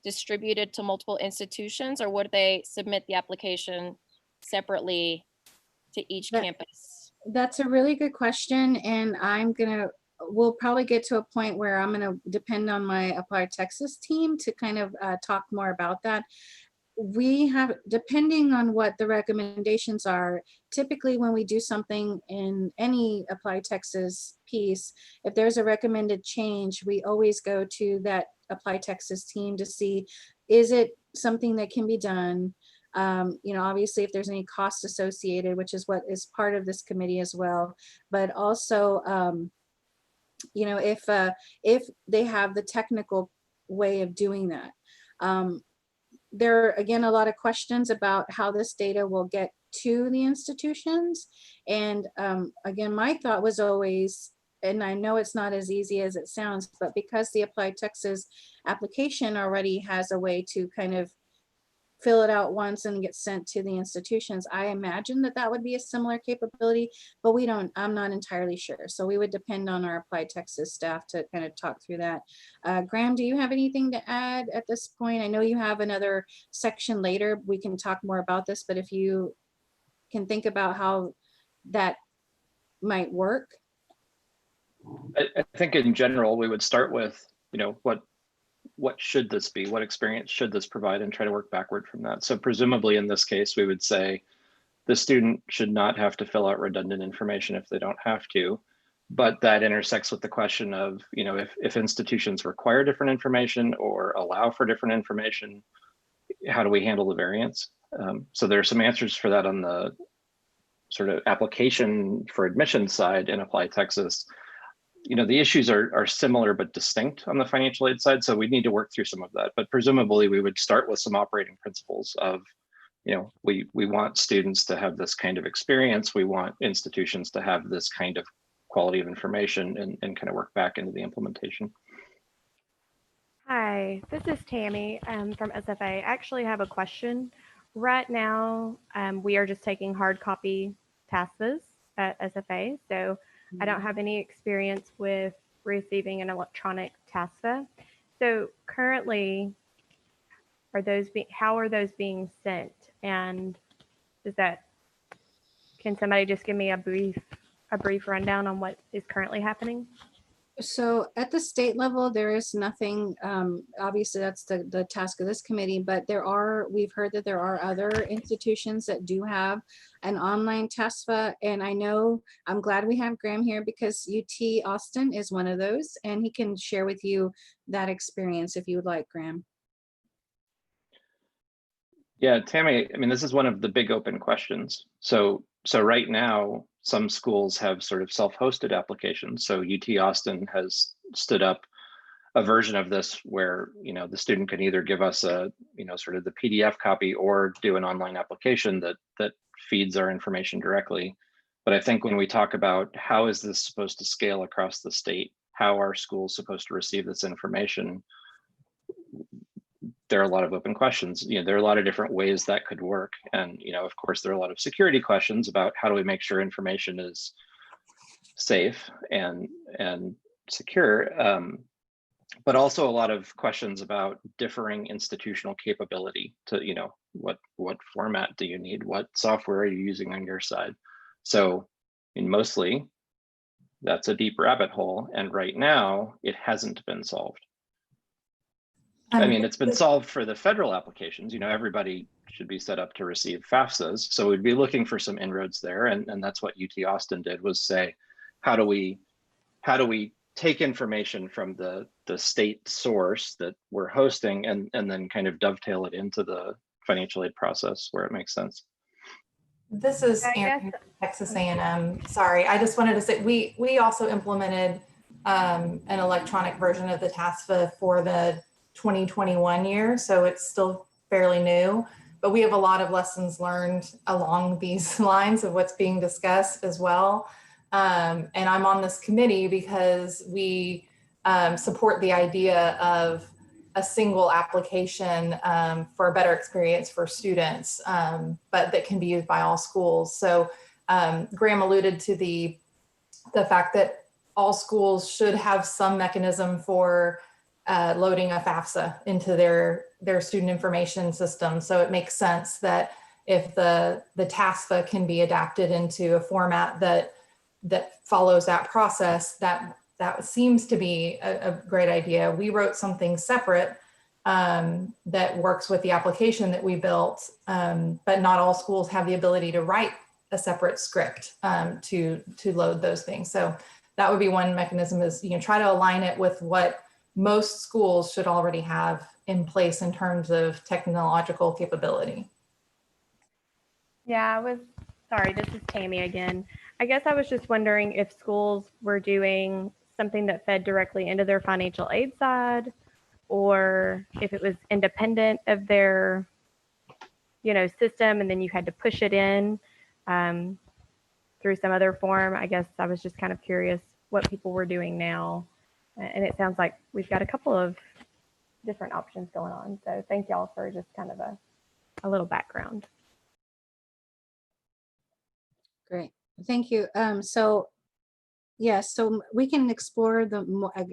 distributed to multiple institutions, or would they submit the application separately to each campus?
That's a really good question. And we'll probably get to a point where I'm going to depend on my Applied Texas team to kind of talk more about that. We have, depending on what the recommendations are, typically when we do something in any Applied Texas piece, if there's a recommended change, we always go to that Applied Texas team to see, is it something that can be done? You know, obviously if there's any cost associated, which is what is part of this committee as well, but also, you know, if they have the technical way of doing that. There are, again, a lot of questions about how this data will get to the institutions. And again, my thought was always, and I know it's not as easy as it sounds, but because the Applied Texas application already has a way to kind of fill it out once and get sent to the institutions, I imagine that would be a similar capability, but I'm not entirely sure. So we would depend on our Applied Texas staff to kind of talk through that. Graham, do you have anything to add at this point? I know you have another section later. We can talk more about this, but if you can think about how that might work.
I think in general, we would start with, you know, what should this be? What experience should this provide, and try to work backward from that. So presumably in this case, we would say the student should not have to fill out redundant information if they don't have to, but that intersects with the question of, you know, if institutions require different information or allow for different information, how do we handle the variance? So there are some answers for that on the sort of application for admission side in Applied Texas. the issues are similar but distinct on the financial aid side. So we need to work through some of that. But presumably we would start with some operating principles of, we want students to have this kind of experience. We want institutions to have this kind of quality of information and kind of work back into the implementation.
Hi, this is Tammy from SFA. I actually have a question. Right now, we are just taking hard copy TASFAs at SFA, so I don't have any experience with receiving an electronic TASFA. So currently, how are those being sent? And can somebody just give me a brief rundown on what is currently happening?
So at the state level, there is nothing, obviously that's the task of this committee, but we've heard that there are other institutions that do have an online TASFA. And I'm glad we have Graham here because UT Austin is one of those, and he can share with you that experience if you would like, Graham.
Yeah, Tammy, this is one of the big open questions. So right now, some schools have sort of self-hosted applications. So UT Austin has stood up a version of this where, the student can either give us a, sort of the PDF copy or do an online application that feeds our information directly. But I think when we talk about how is this supposed to scale across the state, how are schools supposed to receive this information, there are a lot of open questions. There are a lot of different ways that could work. And, of course, there are a lot of security questions about how do we make sure information is safe and secure, but also a lot of questions about differing institutional capability to, what format do you need? What software are you using on your side? So mostly that's a deep rabbit hole. And right now it hasn't been solved. It's been solved for the federal applications. Everybody should be set up to receive FAFSAs. So we'd be looking for some inroads there. And that's what UT Austin did, was say, how do we take information from the state source that we're hosting and then kind of dovetail it into the financial aid process where it makes sense.
This is Erin, Texas A&M. Sorry, I just wanted to say we also implemented an electronic version of the TASFA for the 2021 year, so it's still fairly new, but we have a lot of lessons learned along these lines of what's being discussed as well. And I'm on this committee because we support the idea of a single application for a better experience for students, but that can be used by all schools. So Graham alluded to the fact that all schools should have some mechanism for loading a FAFSA into their student information system. So it makes sense that if the TASFA can be adapted into a format that follows that process, that seems to be a great idea. We wrote something separate that works with the application that we built, but not all schools have the ability to write a separate script to load those things. So that would be one mechanism, is try to align it with what most schools should already have in place in terms of technological capability.
Yeah, sorry, this is Tammy again. I guess I was just wondering if schools were doing something that fed directly into their financial aid side, or if it was independent of their, system, and then you had to push it in through some other form. I guess I was just kind of curious what people were doing now. And it sounds like we've got a couple of different options going on. So thank y'all for just kind of a little background.
Great, thank you. So we can explore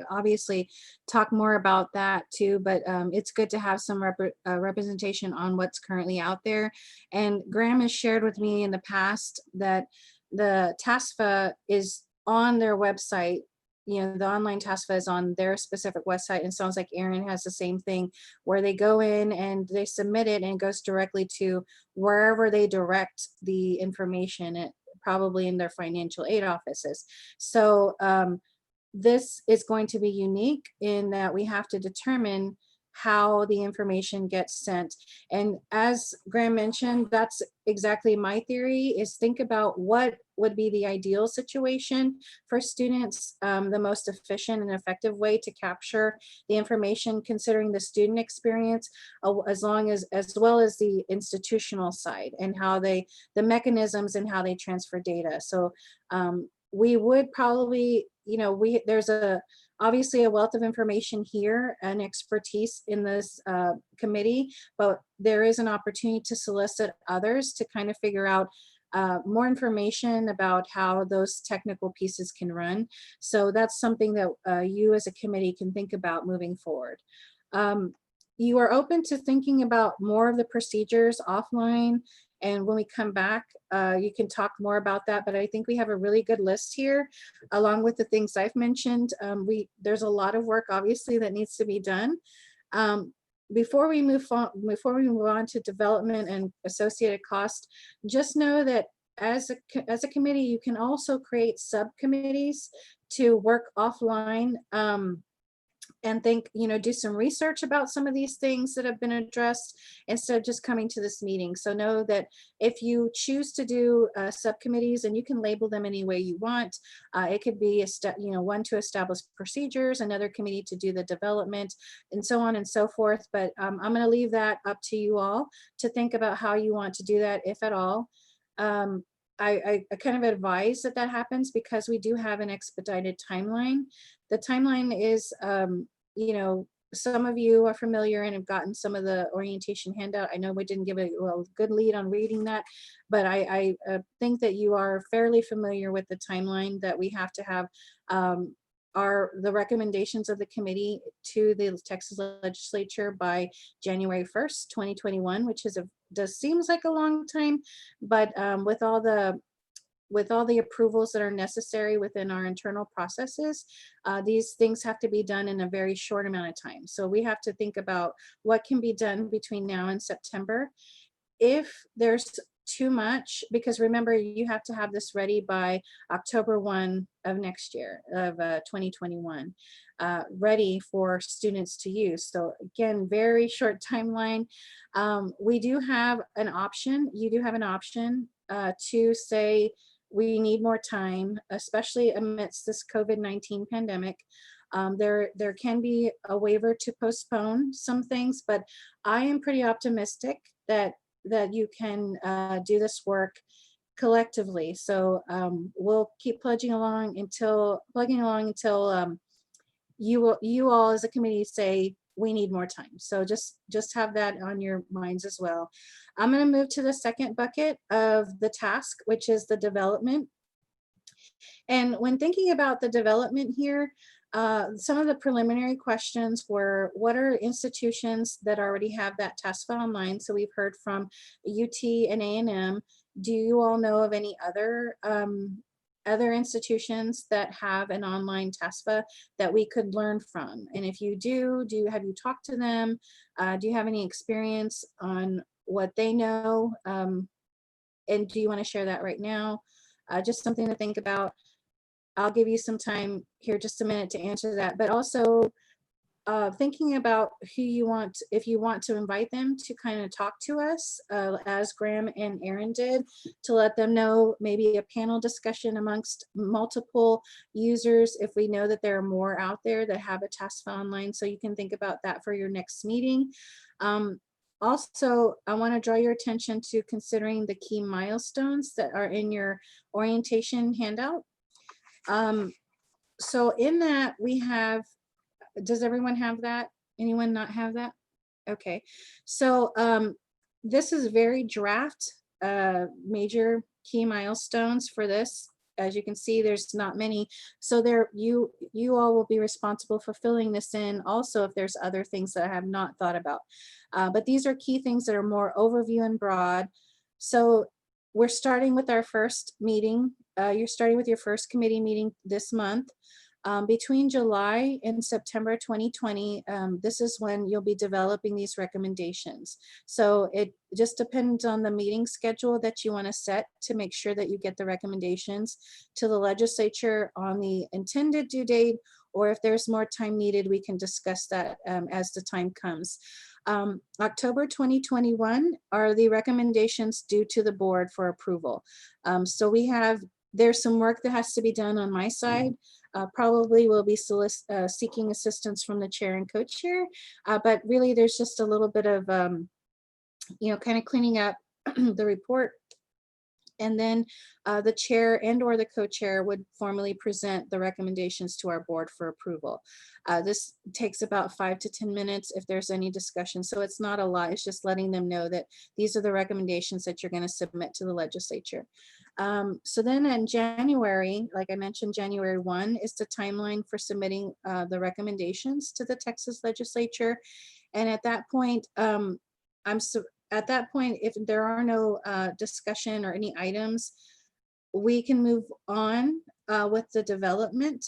obviously talk more about that too, but it's good to have some representation on what's currently out there. And Graham has shared with me in the past that the TASFA is on their website. The online TASFA is on their specific website, and sounds like Erin has the same thing, where they go in and they submit it and it goes directly to wherever they direct the information, probably in their financial aid offices. So this is going to be unique in that we have to determine how the information gets sent. And as Graham mentioned, that's exactly my theory, is think about what would be the ideal situation for students, the most efficient and effective way to capture the information considering the student experience, as well as the institutional side and how the mechanisms and how they transfer data. So we would probably, there's obviously a wealth of information here and expertise in this committee, but there is an opportunity to solicit others to kind of figure out more information about how those technical pieces can run. So that's something that you as a committee can think about moving forward. You are open to thinking about more of the procedures offline, and when we come back, you can talk more about that, but I think we have a really good list here, along with the things I've mentioned. There's a lot of work, obviously, that needs to be done. Before we move on to development and associated cost, just know that as a committee, you can also create subcommittees to work offline, and do some research about some of these things that have been addressed instead of just coming to this meeting. So know that if you choose to do subcommittees, and you can label them any way you want, it could be one to establish procedures, another committee to do the development, and so on and so forth. But I'm going to leave that up to you all to think about how you want to do that, if at all. I kind of advise that happens because we do have an expedited timeline. The timeline is, some of you are familiar and have gotten some of the orientation handout. I know we didn't give a good lead on reading that, but I think that you are fairly familiar with the timeline that we have to have the recommendations of the committee to the Texas legislature by January 1st, 2021, which seems like a long time, but with all the approvals that are necessary within our internal processes, these things have to be done in a very short amount of time. So we have to think about what can be done between now and September. If there's too much, because remember, you have to have this ready by October 1 of next year, of 2021, ready for students to use. So again, very short timeline. We do have an option. You do have an option to say, we need more time, especially amidst this COVID-19 pandemic. There can be a waiver to postpone some things, but I am pretty optimistic that you can do this work collectively. So we'll keep plugging along until you all as a committee say we need more time. So just have that on your minds as well. I'm going to move to the second bucket of the task, which is the development. And when thinking about the development here, some of the preliminary questions were, what are institutions that already have that TASFA online? So we've heard from UT and A&M. Do you all know of any other institutions that have an online TASFA that we could learn from? And if you have you talked to them? Do you have any experience on what they know? And do you want to share that right now? Just something to think about. I'll give you some time here, just a minute, to answer that, but also thinking about who you want, if you want to invite them to kind of talk to us, as Graham and Aaron did, to let them know maybe a panel discussion amongst multiple users if we know that there are more out there that have a TASFA online. So you can think about that for your next meeting. Also, I want to draw your attention to considering the key milestones that are in your orientation handout. So in that we have, does everyone have that? Anyone not have that? Okay, so this is very draft, major key milestones for this. As you can see, there's not many. So you all will be responsible for filling this in also if there's other things that I have not thought about. But these are key things that are more overview and broad. So we're starting with our first meeting. You're starting with your first committee meeting this month. Between July and September 2020, this is when you'll be developing these recommendations. So it just depends on the meeting schedule that you want to set to make sure that you get the recommendations to the legislature on the intended due date, or if there's more time needed, we can discuss that as the time comes. October 2021 are the recommendations due to the board for approval. So there's some work that has to be done on my side. Probably will be seeking assistance from the chair and co-chair, but really there's just a little bit of, kind of cleaning up the report. And then the chair and or the co-chair would formally present the recommendations to our board for approval. This takes about 5 to 10 minutes if there's any discussion. So it's not a lot, it's just letting them know that these are the recommendations that you're going to submit to the legislature. So then in January, like I mentioned, January 1 is the timeline for submitting the recommendations to the Texas legislature. And at that point, if there are no discussion or any items, we can move on with the development.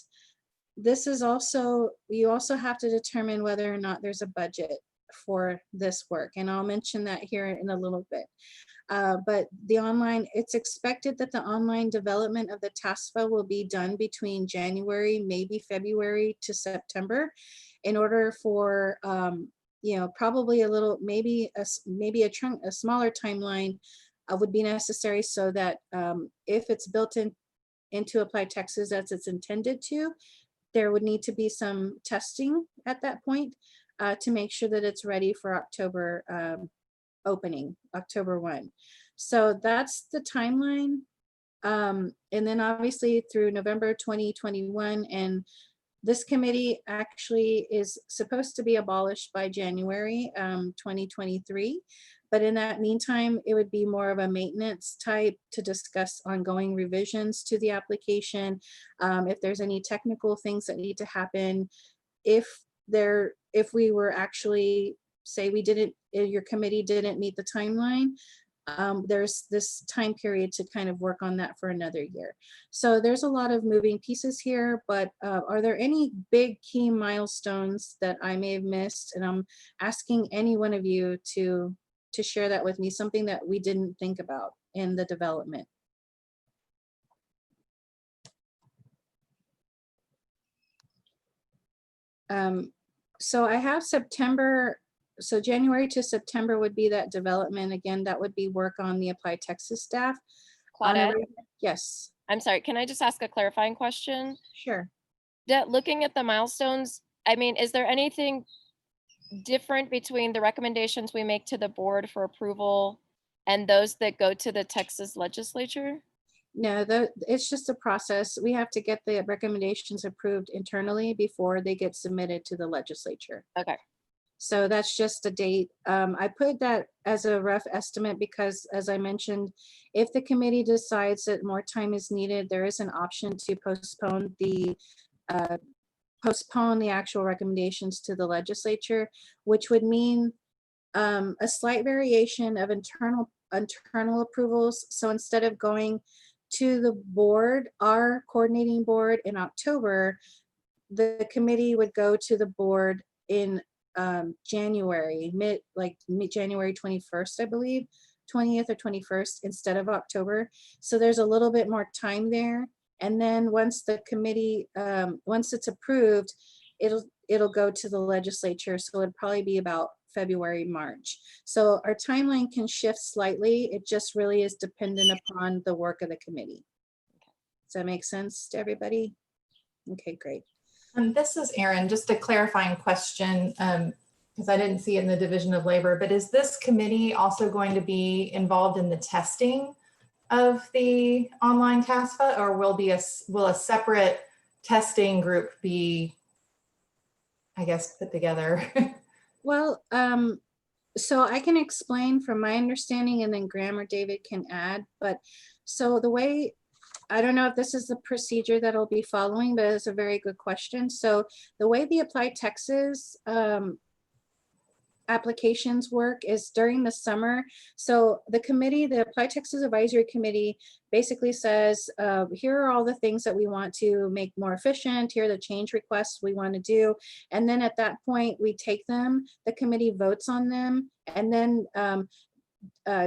This is also, you also have to determine whether or not there's a budget for this work. And I'll mention that here in a little bit. But it's expected that the online development of the TASFA will be done between January, maybe February to September, in order for, probably maybe a smaller timeline would be necessary, so that if it's built into Applied Texas as it's intended to, there would need to be some testing at that point to make sure that it's ready for October opening, October 1. So that's the timeline. And then obviously through November 2021, and this committee actually is supposed to be abolished by January 2023. But in that meantime, it would be more of a maintenance type to discuss ongoing revisions to the application. If there's any technical things that need to happen, if we were actually, say your committee didn't meet the timeline, there's this time period to kind of work on that for another year. So there's a lot of moving pieces here, but are there any big key milestones that I may have missed? And I'm asking any one of you to share that with me, something that we didn't think about in the development. So I have September. So January to September would be that development. Again, that would be work on the Applied Texas staff.
Claudette?
Yes.
I'm sorry, can I just ask a clarifying question?
Sure.
Looking at the milestones, I mean, is there anything different between the recommendations we make to the board for approval and those that go to the Texas legislature?
No, it's just a process. We have to get the recommendations approved internally before they get submitted to the legislature.
Okay.
So that's just a date. I put that as a rough estimate because, as I mentioned, if the committee decides that more time is needed, there is an option to postpone the actual recommendations to the legislature, which would mean a slight variation of internal approvals. So instead of going to the board, our coordinating board in October, the committee would go to the board in January, mid-January 21st, I believe, 20th or 21st instead of October. So there's a little bit more time there. And then once the committee, once it's approved, it'll go to the legislature. So it'd probably be about February, March. So our timeline can shift slightly. It just really is dependent upon the work of the committee. Does that make sense to everybody? Okay, great.
This is Erin, just a clarifying question, because I didn't see it in the division of labor, but is this committee also going to be involved in the testing of the online TASFA, or will a separate testing group be, I guess, put together?
Well, so I can explain from my understanding, and then Graham or David can add, but so the way, I don't know if this is the procedure that I'll be following, but it's a very good question. So the way the Applied Texas applications work is during the summer. So the committee, the Applied Texas Advisory Committee, basically says, here are all the things that we want to make more efficient. Here are the change requests we want to do. And then at that point, we take them, the committee votes on them. And then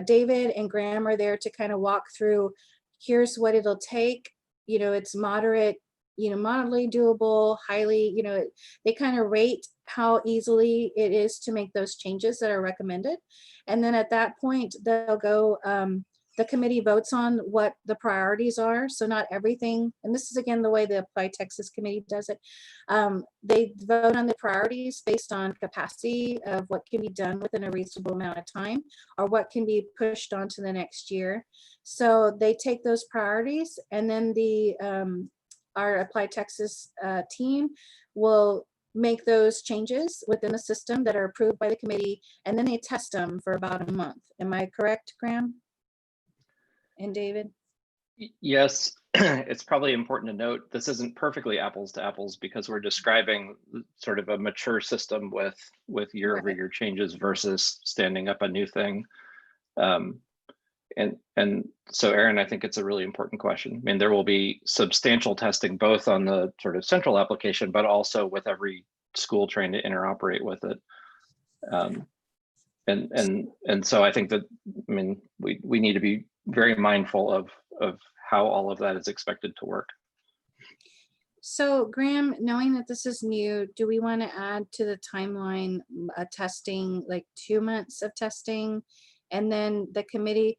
David and Graham are there to kind of walk through, here's what it'll take. You know, it's moderate, you know, moderately doable, highly, you know, they kind of rate how easily it is to make those changes that are recommended. And then at that point, they'll go, the committee votes on what the priorities are. So not everything, and this is again the way the Applied Texas Committee does it. They vote on the priorities based on capacity of what can be done within a reasonable amount of time or what can be pushed on to the next year. So they take those priorities, and then the our Applied Texas team will make those changes within the system that are approved by the committee, and then they test them for about a month. Am I correct, Graham and David?
Yes, it's probably important to note this isn't perfectly apples to apples because we're describing sort of a mature system with year-over-year changes versus standing up a new thing. And so, Aaron, I think it's a really important question. I mean, there will be substantial testing both on the sort of central application, but also with every school trying to interoperate with it. And so I think that, I mean, we need to be very mindful of how all of that is expected to work.
So Graham, knowing that this is new, do we want to add to the timeline testing, like 2 months of testing, and then the committee?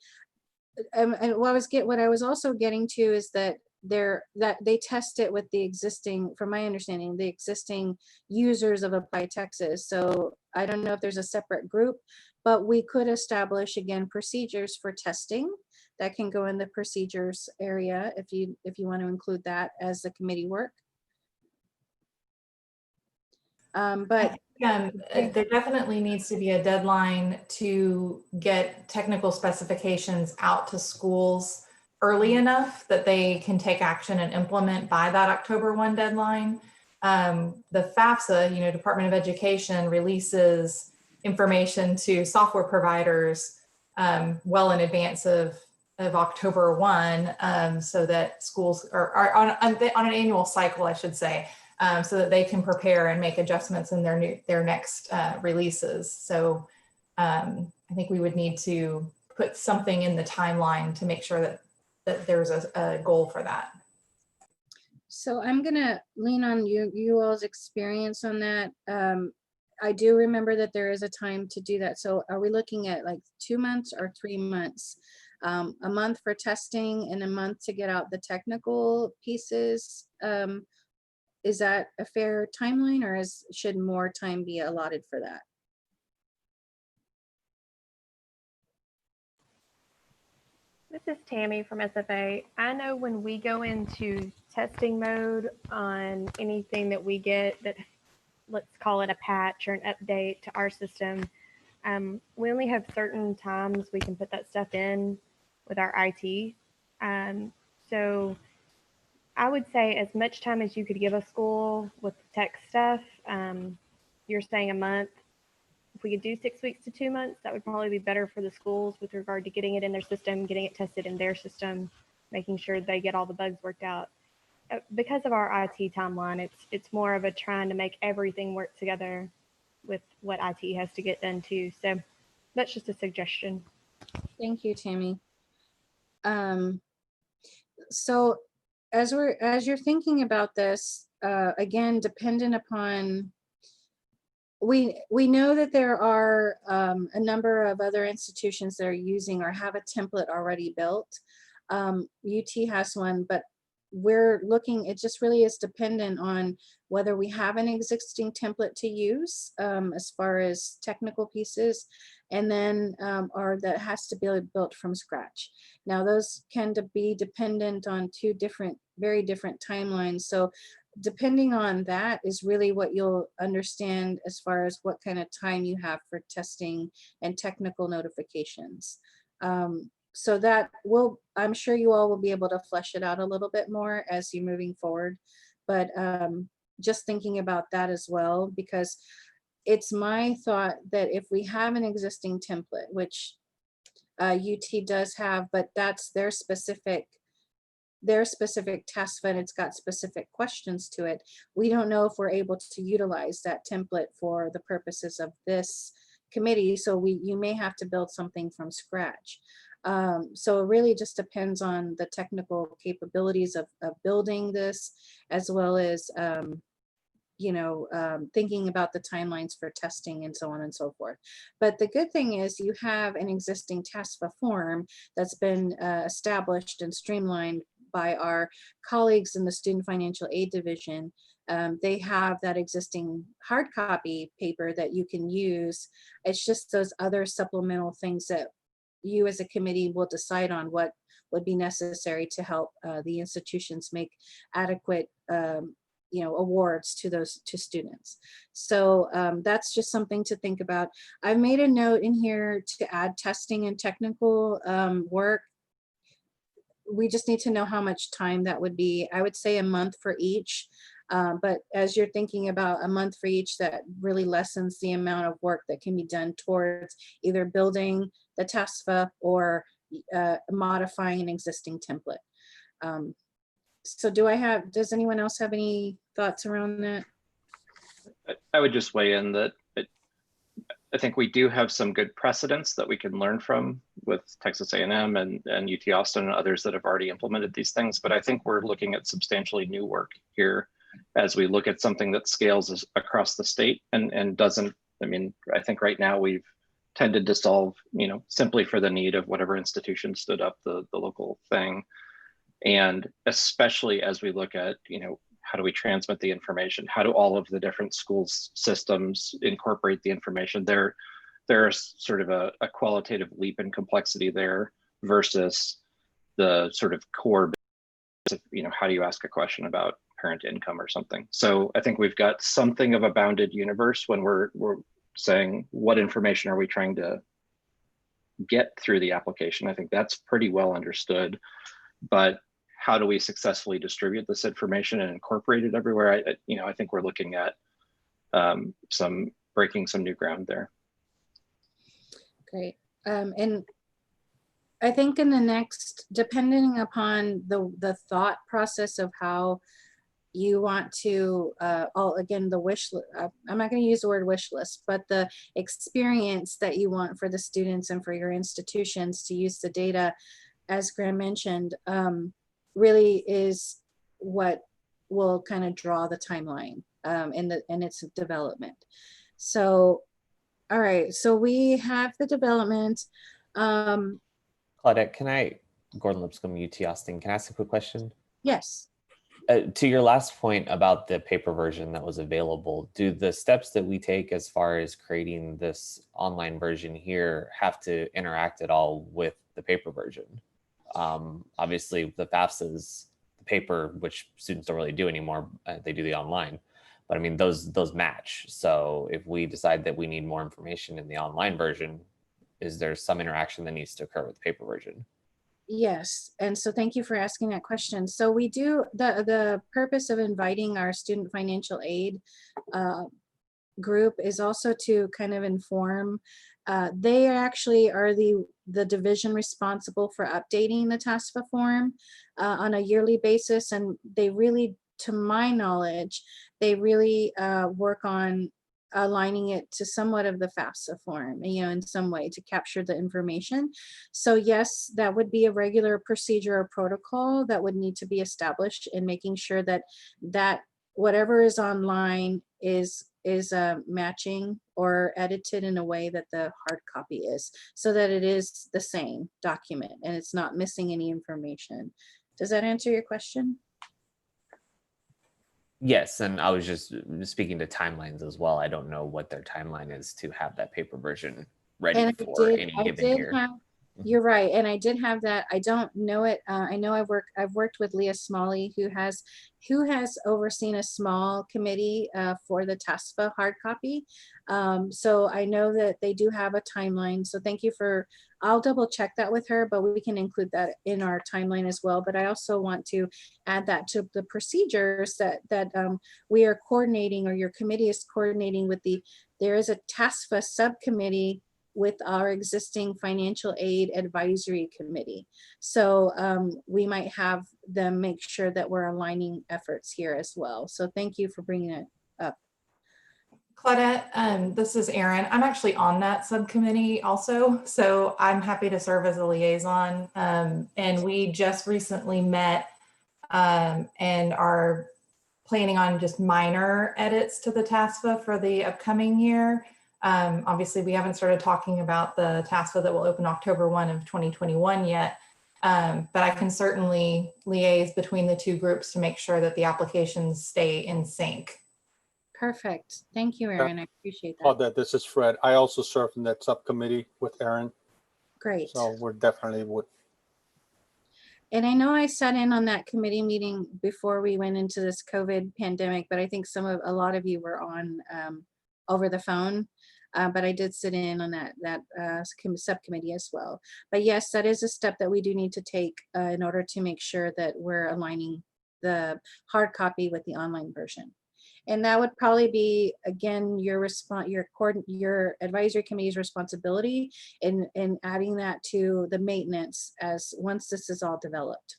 And what I was also getting to is that they test it with the existing, from my understanding, the existing users of Applied Texas. So I don't know if there's a separate group, but we could establish again procedures for testing that can go in the procedures area if you want to include that as the committee work. But
there definitely needs to be a deadline to get technical specifications out to schools early enough that they can take action and implement by that October 1 deadline. The FAFSA, you know, Department of Education releases information to software providers well in advance of October 1, so that schools are on an annual cycle, I should say, so that they can prepare and make adjustments in their next releases. So I think we would need to put something in the timeline to make sure that there's a goal for that.
So I'm gonna lean on you all's experience on that. I do remember that there is a time to do that. So are we looking at like 2 months or 3 months? A month for testing and a month to get out the technical pieces. Is that a fair timeline, or should more time be allotted for that?
This is Tammy from SFA. I know when we go into testing mode on anything that we get that, let's call it a patch or an update to our system, we only have certain times we can put that stuff in with our IT. So I would say as much time as you could give a school with tech stuff, you're saying a month. If we could do 6 weeks to 2 months, that would probably be better for the schools with regard to getting it in their system, getting it tested in their system, making sure they get all the bugs worked out. Because of our IT timeline, it's more of a trying to make everything work together with what IT has to get done too. So that's just a suggestion.
Thank you, Tammy. So as you're thinking about this, again, dependent upon, we know that there are a number of other institutions that are using or have a template already built. UT has one, but we're looking, it just really is dependent on whether we have an existing template to use as far as technical pieces, and then or that has to be built from scratch. Now those can be dependent on two very different timelines. So depending on that is really what you'll understand as far as what kind of time you have for testing and technical notifications. So that I'm sure you all will be able to flesh it out a little bit more as you're moving forward. But just thinking about that as well, because it's my thought that if we have an existing template, which UT does have, but that's their specific TASFA, and it's got specific questions to it. We don't know if we're able to utilize that template for the purposes of this committee. So you may have to build something from scratch. So it really just depends on the technical capabilities of building this, as well as thinking about the timelines for testing and so on and so forth. But the good thing is you have an existing TASFA form that's been established and streamlined by our colleagues in the Student Financial Aid Division. They have that existing hard copy paper that you can use. It's just those other supplemental things that you as a committee will decide on what would be necessary to help the institutions make adequate awards to students. So that's just something to think about. I've made a note in here to add testing and technical work. We just need to know how much time that would be. I would say a month for each. But as you're thinking about a month for each, that really lessens the amount of work that can be done towards either building the TASFA or modifying an existing template. So does anyone else have any thoughts around that?
I would just weigh in that I think we do have some good precedents that we can learn from with Texas A&M and UT Austin and others that have already implemented these things. But I think we're looking at substantially new work here as we look at something that scales across the state and doesn't, I think right now we've tended to solve, simply for the need of whatever institution stood up the local thing. And especially as we look at, how do we transmit the information? How do all of the different schools systems incorporate the information? There's sort of a qualitative leap in complexity there versus the sort of core, how do you ask a question about parent income or something? So I think we've got something of a bounded universe when we're saying what information are we trying to get through the application. I think that's pretty well understood, but how do we successfully distribute this information and incorporate it everywhere? I think we're looking at breaking some new ground there.
Great. And I think in the next, depending upon the thought process of how you want to, again, the wish list, I'm not going to use the word wish list, but the experience that you want for the students and for your institutions to use the data, as Graham mentioned, really is what will kind of draw the timeline in its development. So, all right, so we have the development.
Claudette, Gordon Lipscomb, UT Austin, can I ask a quick question?
Yes.
To your last point about the paper version that was available, do the steps that we take as far as creating this online version here have to interact at all with the paper version? Obviously, the FAFSA is the paper, which students don't really do anymore. They do the online, but those match. So if we decide that we need more information in the online version, is there some interaction that needs to occur with the paper version?
Yes, and so thank you for asking that question. So we do, the purpose of inviting our student financial aid group is also to kind of inform. They actually are the division responsible for updating the TASFA form on a yearly basis, and they really, to my knowledge, they really work on aligning it to somewhat of the FAFSA form, in some way to capture the information. So yes, that would be a regular procedure or protocol that would need to be established in making sure that whatever is online is matching or edited in a way that the hard copy is, so that it is the same document and it's not missing any information. Does that answer your question?
Yes, and I was just speaking to timelines as well. I don't know what their timeline is to have that paper version ready for any given year.
You're right, and I did have that. I don't know it. I know I've worked with Leah Smalley, who has overseen a small committee for the TASFA hard copy. So I know that they do have a timeline. So thank you for. I'll double check that with her, but we can include that in our timeline as well. But I also want to add that to the procedures that we are coordinating, or your committee is coordinating with the. There is a TASFA subcommittee with our existing financial aid advisory committee. So we might have them make sure that we're aligning efforts here as well. So thank you for bringing it up.
Claudette, this is Erin. I'm actually on that subcommittee also, so I'm happy to serve as a liaison. And we just recently met and are planning on just minor edits to the TASFA for the upcoming year. Obviously, we haven't started talking about the TASFA that will open October 1 of 2021 yet, but I can certainly liaise between the two groups to make sure that the applications stay in sync.
Perfect. Thank you, Erin. I appreciate that.
Claudette, this is Fred. I also serve in that subcommittee with Erin.
Great.
So we're definitely would.
And I know I sat in on that committee meeting before we went into this COVID pandemic, but I think a lot of you were on over the phone. But I did sit in on that subcommittee as well. But yes, that is a step that we do need to take in order to make sure that we're aligning the hard copy with the online version. And that would probably be, again, your advisory committee's responsibility in adding that to the maintenance as once this is all developed.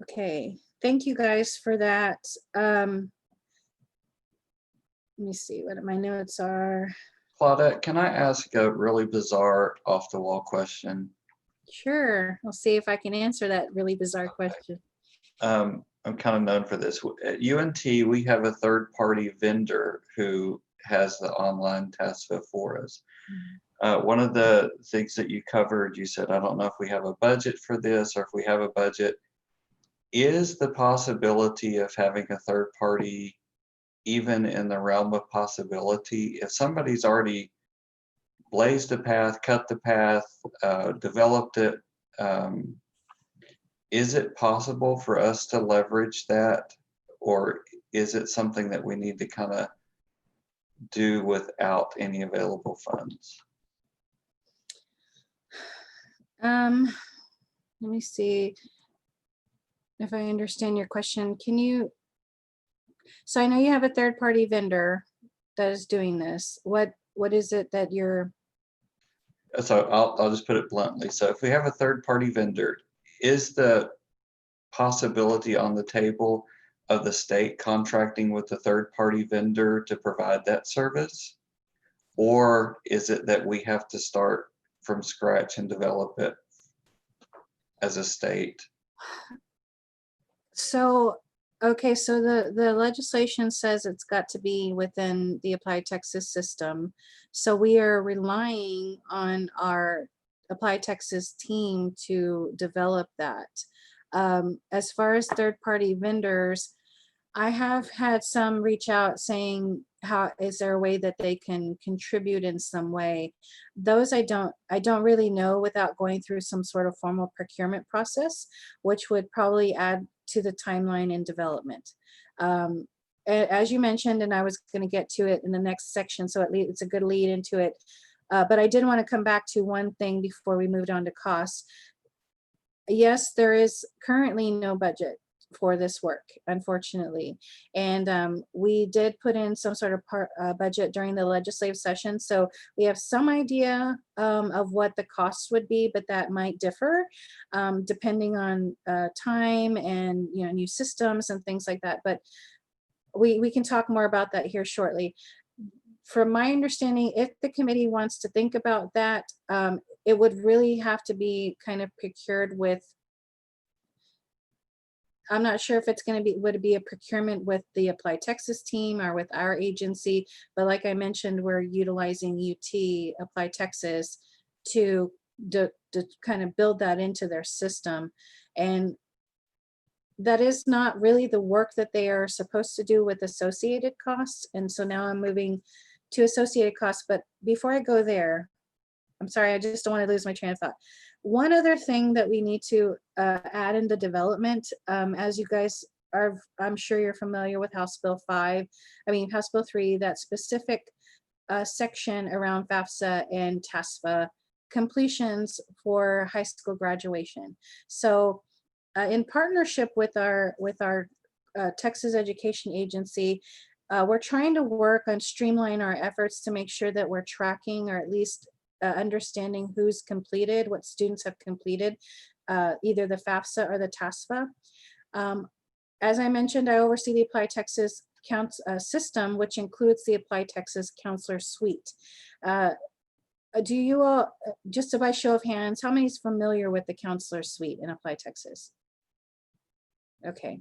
Okay, thank you guys for that. Let me see what my notes are.
Claudette, can I ask a really bizarre off the wall question?
Sure, I'll see if I can answer that really bizarre question.
I'm kind of known for this. At UNT, we have a third-party vendor who has the online TASFA for us. One of the things that you covered, you said, I don't know if we have a budget for this or if we have a budget. Is the possibility of having a third party even in the realm of possibility? If somebody's already blazed a path, cut the path, developed it, is it possible for us to leverage that, or is it something that we need to kind of do without any available funds?
Let me see if I understand your question. Can you, so I know you have a third-party vendor that is doing this. What is it that you're?
So I'll just put it bluntly. So if we have a third-party vendor, is the possibility on the table of the state contracting with the third-party vendor to provide that service? Or is it that we have to start from scratch and develop it as a state?
So, okay, so the legislation says it's got to be within the Applied Texas system. So we are relying on our Applied Texas team to develop that. As far as third-party vendors, I have had some reach out saying, how is there a way that they can contribute in some way? Those I don't really know without going through some sort of formal procurement process, which would probably add to the timeline and development. As you mentioned, and I was going to get to it in the next section, so it's a good lead into it. But I did want to come back to one thing before we moved on to costs. Yes, there is currently no budget for this work, unfortunately. And we did put in some sort of budget during the legislative session. So we have some idea of what the costs would be, but that might differ depending on time and new systems and things like that. But we can talk more about that here shortly. From my understanding, if the committee wants to think about that, it would really have to be kind of procured with, I'm not sure if it's going to be, would it be a procurement with the Applied Texas team or with our agency, but like I mentioned, we're utilizing UT, Applied Texas, to kind of build that into their system. And that is not really the work that they are supposed to do with associated costs. And so now I'm moving to associated costs. But before I go there, I'm sorry, I just don't want to lose my train of thought. One other thing that we need to add in the development, as you guys are, I'm sure you're familiar with House Bill 3, that specific section around FAFSA and TASFA completions for high school graduation. So in partnership with our Texas Education Agency, we're trying to work on streamline our efforts to make sure that we're tracking, or at least understanding who's completed, what students have completed, either the FAFSA or the TASFA. As I mentioned, I oversee the Apply Texas system, which includes the Apply Texas Counselor Suite. Do you all, just by show of hands, how many is familiar with the Counselor Suite in Apply Texas? Okay,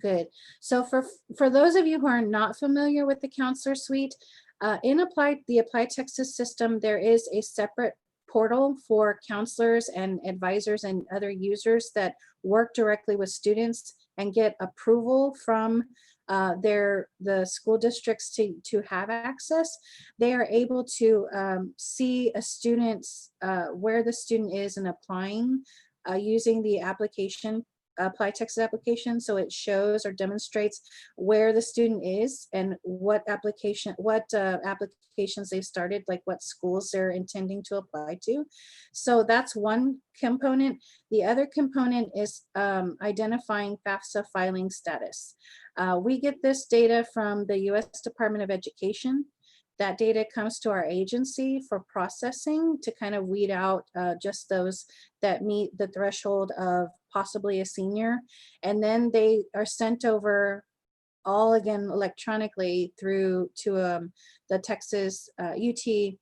good. So for those of you who are not familiar with the Counselor Suite, in the Apply Texas system, there is a separate portal for counselors and advisors and other users that work directly with students and get approval from the school districts to have access. They are able to see a student's where the student is in applying using the application, Apply Texas application. So it shows or demonstrates where the student is and what applications they've started, like what schools they're intending to apply to. So that's one component. The other component is identifying FAFSA filing status. We get this data from the U.S. Department of Education. That data comes to our agency for processing to kind of weed out just those that meet the threshold of possibly a senior. And then they are sent over all again electronically through to the Texas UT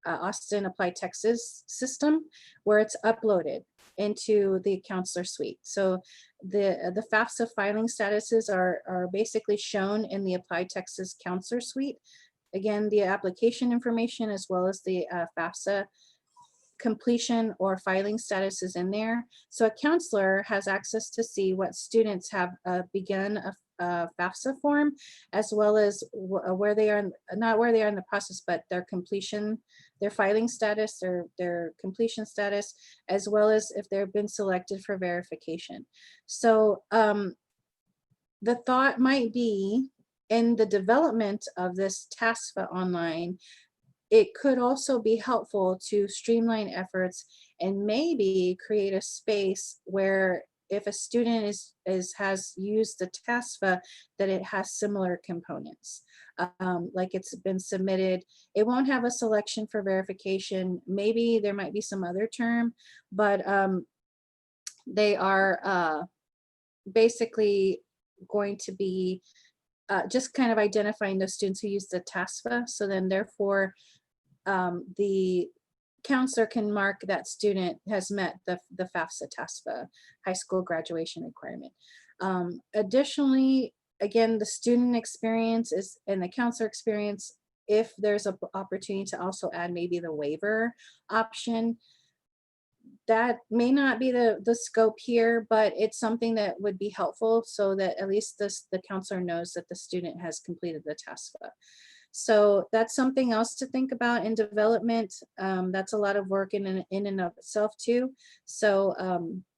Austin Apply Texas system, where it's uploaded into the Counselor Suite. So the FAFSA filing statuses are basically shown in the Apply Texas Counselor Suite. Again, the application information as well as the FAFSA completion or filing status is in there. So a counselor has access to see what students have begun a FAFSA form, as well as where they are, not where they are in the process, but their completion, their filing status, or their completion status, as well as if they've been selected for verification. So the thought might be, in the development of this TASFA online, it could also be helpful to streamline efforts and maybe create a space where if a student has used the TASFA, that it has similar components. Like it's been submitted, it won't have a selection for verification. Maybe there might be some other term, but they are basically going to be just kind of identifying those students who use the TASFA. So then therefore, the counselor can mark that student has met the FAFSA TASFA high school graduation requirement. Additionally, again, the student experience is, and the counselor experience, if there's an opportunity to also add maybe the waiver option, that may not be the scope here, but it's something that would be helpful so that at least the counselor knows that the student has completed the TASFA. So that's something else to think about in development. That's a lot of work in and of itself too. So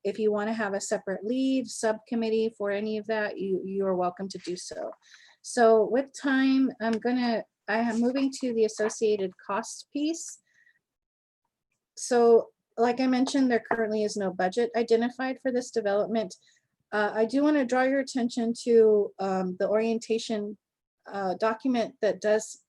if you want to have a separate lead subcommittee for any of that, you are welcome to do so. So with time, I am moving to the associated cost piece. So like I mentioned, there currently is no budget identified for this development. I do want to draw your attention to the orientation document that does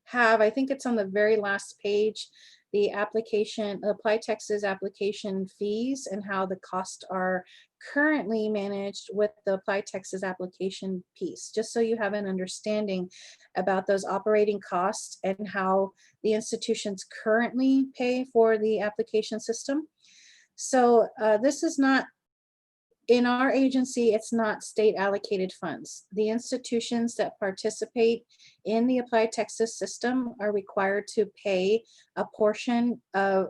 have, I think it's on the very last page, the application, Apply Texas application fees and how the costs are currently managed with the Apply Texas application piece, just so you have an understanding about those operating costs and how the institutions currently pay for the application system. So this is not, in our agency, it's not state allocated funds. The institutions that participate in the Apply Texas system are required to pay a portion of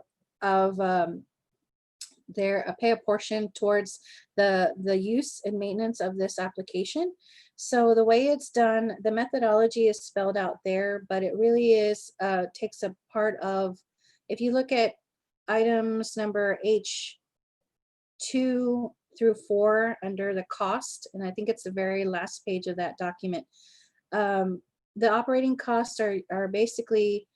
pay a portion towards the use and maintenance of this application. So the way it's done, the methodology is spelled out there, but it really is takes a part of if you look at items number H2 through 4 under the cost, and I think it's the very last page of that document, the operating costs are basically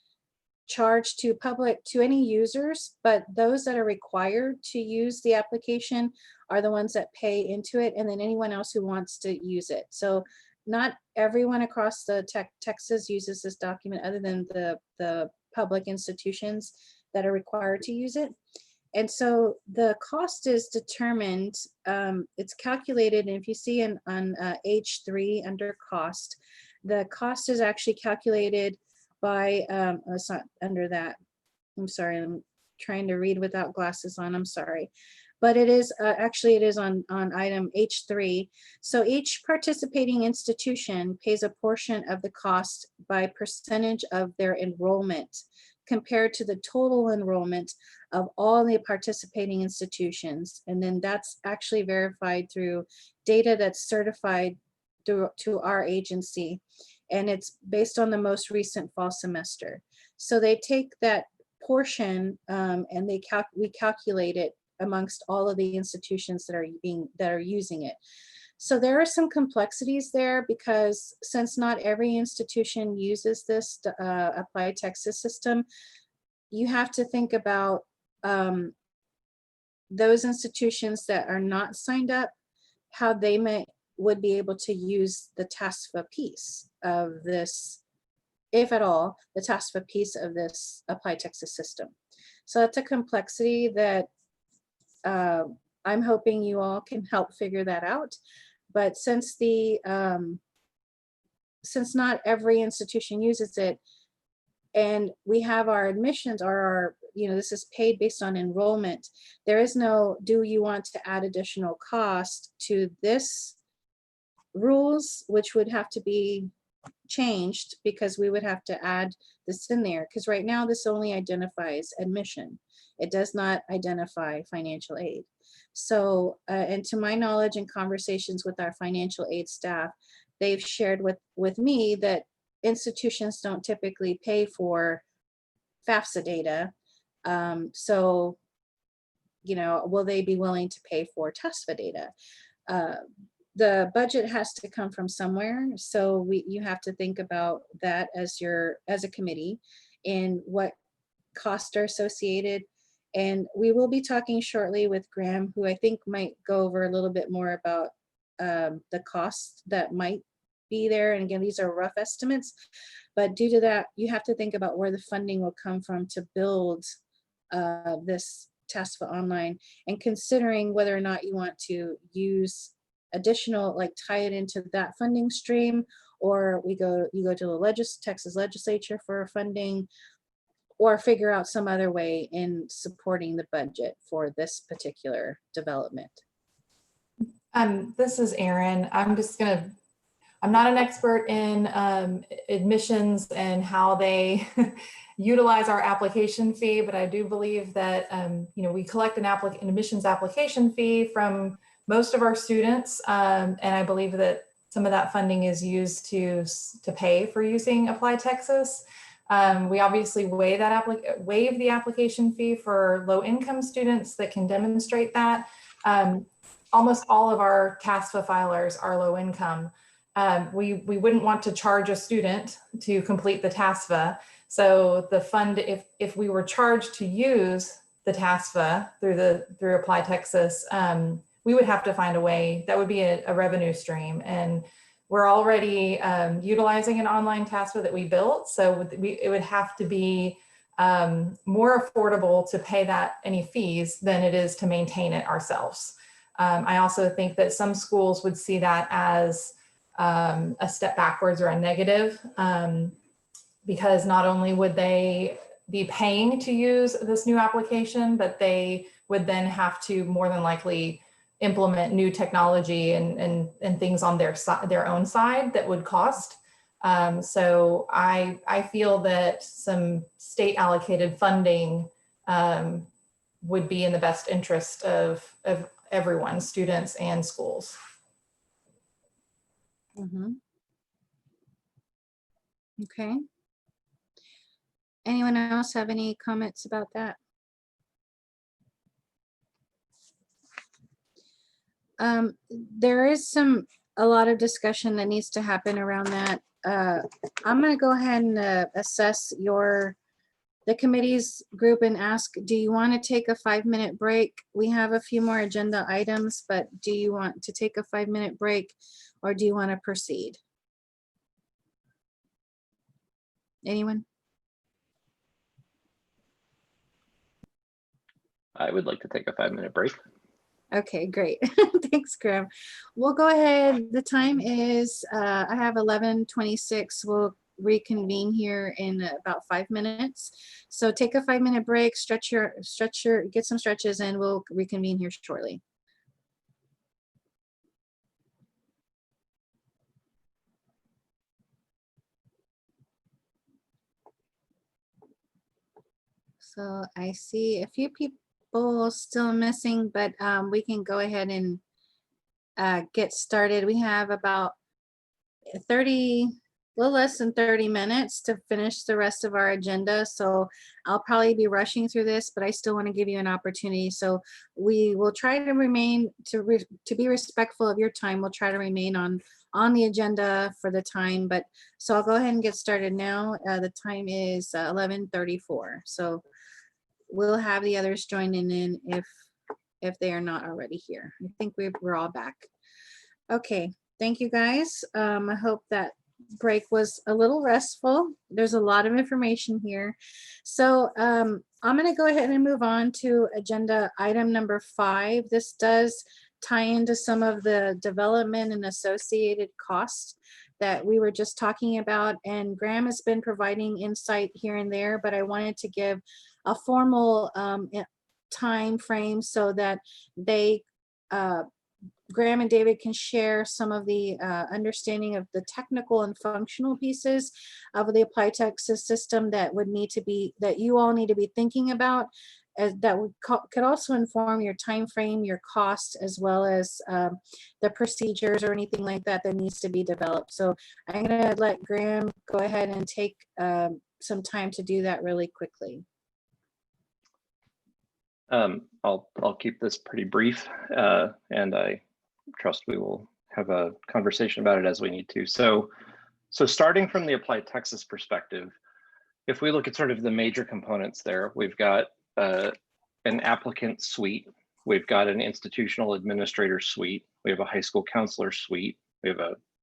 charged to any users, but those that are required to use the application are the ones that pay into it, and then anyone else who wants to use it. So not everyone across the Texas uses this document other than the public institutions that are required to use it. And so the cost is determined, it's calculated, and if you see on H3 under cost, the cost is actually calculated by, it's not under that. I'm sorry, I'm trying to read without glasses on, I'm sorry. But it is, actually it is on item H3. So each participating institution pays a portion of the cost by percentage of their enrollment compared to the total enrollment of all the participating institutions. And then that's actually verified through data that's certified to our agency. And it's based on the most recent fall semester. So they take that portion and we calculate it amongst all of the institutions that are using it. So there are some complexities there because since not every institution uses this Applied Texas system, you have to think about those institutions that are not signed up, how they would be able to use the TASFA piece of this, if at all, the TASFA piece of this Applied Texas system. So that's a complexity that I'm hoping you all can help figure that out. But since since not every institution uses it, and we have our admissions or our, this is paid based on enrollment, there is no, do you want to add additional cost to this rules, which would have to be changed because we would have to add this in there, because right now this only identifies admission. It does not identify financial aid. So, and to my knowledge and conversations with our financial aid staff, they've shared with me that institutions don't typically pay for FAFSA data. So, will they be willing to pay for TASFA data? The budget has to come from somewhere. So you have to think about that as a committee and what costs are associated. And we will be talking shortly with Graham, who I think might go over a little bit more about the costs that might be there. And again, these are rough estimates, but due to that, you have to think about where the funding will come from to build this TASFA online, and considering whether or not you want to use additional, like tie it into that funding stream, or you go to the Texas legislature for funding, or figure out some other way in supporting the budget for this particular development.
This is Erin. I'm not an expert in admissions and how they utilize our application fee, but I do believe that we collect an admissions application fee from most of our students, and I believe that some of that funding is used to pay for using Applied Texas. We obviously waive the application fee for low-income students that can demonstrate that. Almost all of our TASFA filers are low income. We wouldn't want to charge a student to complete the TASFA. So the fund, if we were charged to use the TASFA through Apply Texas, we would have to find a way. That would be a revenue stream. And we're already utilizing an online TASFA that we built. So it would have to be more affordable to pay any fees than it is to maintain it ourselves. I also think that some schools would see that as a step backwards or a negative, because not only would they be paying to use this new application, but they would then have to more than likely implement new technology and things on their own side that would cost. So I feel that some state allocated funding would be in the best interest of everyone, students and schools.
Mm-hmm. Okay. Anyone else have any comments about that? There is a lot of discussion that needs to happen around that. I'm going to go ahead and assess the committee's group and ask, do you want to take a 5-minute break? We have a few more agenda items, but do you want to take a 5-minute break or do you want to proceed? Anyone?
I would like to take a 5-minute break.
Okay, great. Thanks, Graham. We'll go ahead. The time is, I have 11:26. We'll reconvene here in about 5 minutes. So take a 5-minute break, get some stretches, and we'll reconvene here shortly. So I see a few people still missing, but we can go ahead and get started. We have about 30, a little less than 30 minutes to finish the rest of our agenda. So I'll probably be rushing through this, but I still want to give you an opportunity. So we will try to remain, to be respectful of your time, we'll try to remain on the agenda for the time. But so I'll go ahead and get started now. The time is 11:34. So we'll have the others joining in if they are not already here. I think we're all back. Okay, thank you guys. I hope that break was a little restful. There's a lot of information here. So I'm gonna go ahead and move on to agenda item number 5. This does tie into some of the development and associated costs that we were just talking about. And Graham has been providing insight here and there, but I wanted to give a formal time frame so that they Graham and David can share some of the understanding of the technical and functional pieces of the Applied Texas system that you all need to be thinking about, that could also inform your time frame, your cost, as well as the procedures or anything like that that needs to be developed. So I'm going to let Graham go ahead and take some time to do that really quickly.
I'll keep this pretty brief, and I trust we will have a conversation about it as we need to. So starting from the Applied Texas perspective, if we look at sort of the major components there, we've got an applicant suite, we've got an institutional administrator suite, we have a high school counselor suite, we have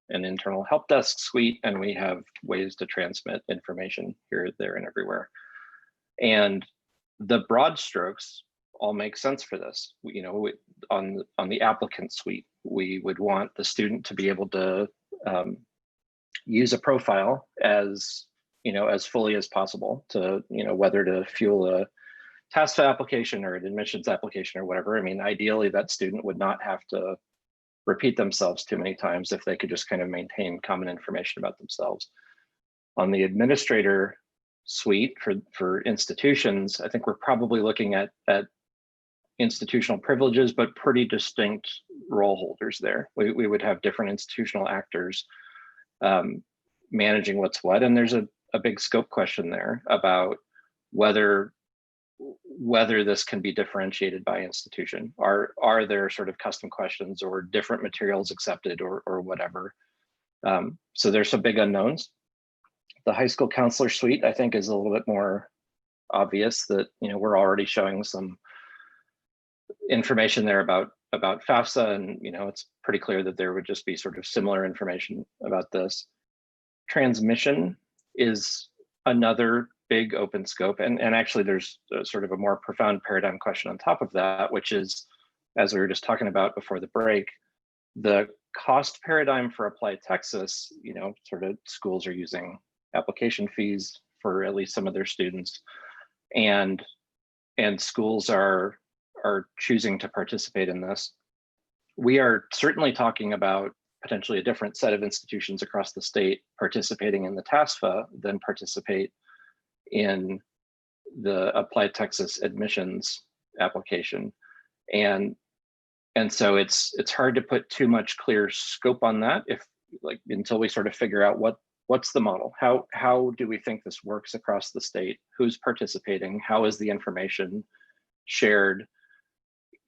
an internal help desk suite, and we have ways to transmit information here, there, and everywhere. And the broad strokes all make sense for this. On the applicant suite, we would want the student to be able to use a profile as fully as possible to whether to fuel a TASFA application or an admissions application or whatever. I mean, ideally that student would not have to repeat themselves too many times if they could just kind of maintain common information about themselves. On the administrator suite for institutions, I think we're probably looking at institutional privileges, but pretty distinct role holders there. We would have different institutional actors managing what's what, and there's a big scope question there about whether this can be differentiated by institution. Are there sort of custom questions or different materials accepted or whatever? So there's some big unknowns. The high school counselor suite, I think, is a little bit more obvious that we're already showing some information there about FAFSA, and it's pretty clear that there would just be sort of similar information about this. Transmission is another big open scope, and actually there's sort of a more profound paradigm question on top of that, which is, as we were just talking about before the break, the cost paradigm for Applied Texas. Sort of schools are using application fees for at least some of their students, and schools are choosing to participate in this. We are certainly talking about potentially a different set of institutions across the state participating in the TASFA than participate in the Applied Texas admissions application. And so it's hard to put too much clear scope on that until we sort of figure out what what's the model? How do we think this works across the state? Who's participating? How is the information shared?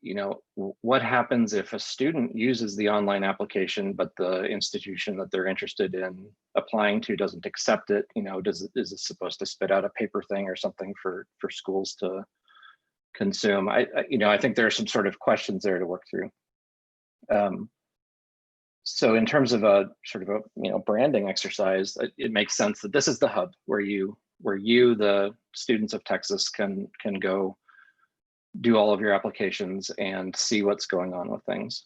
You know, what happens if a student uses the online application, but the institution that they're interested in applying to doesn't accept it? You know, is it supposed to spit out a paper thing or something for schools to consume? You know, I think there are some sort of questions there to work through. So in terms of a sort of a, you know, branding exercise, it makes sense that this is the hub where you, the students of Texas, can go do all of your applications and see what's going on with things.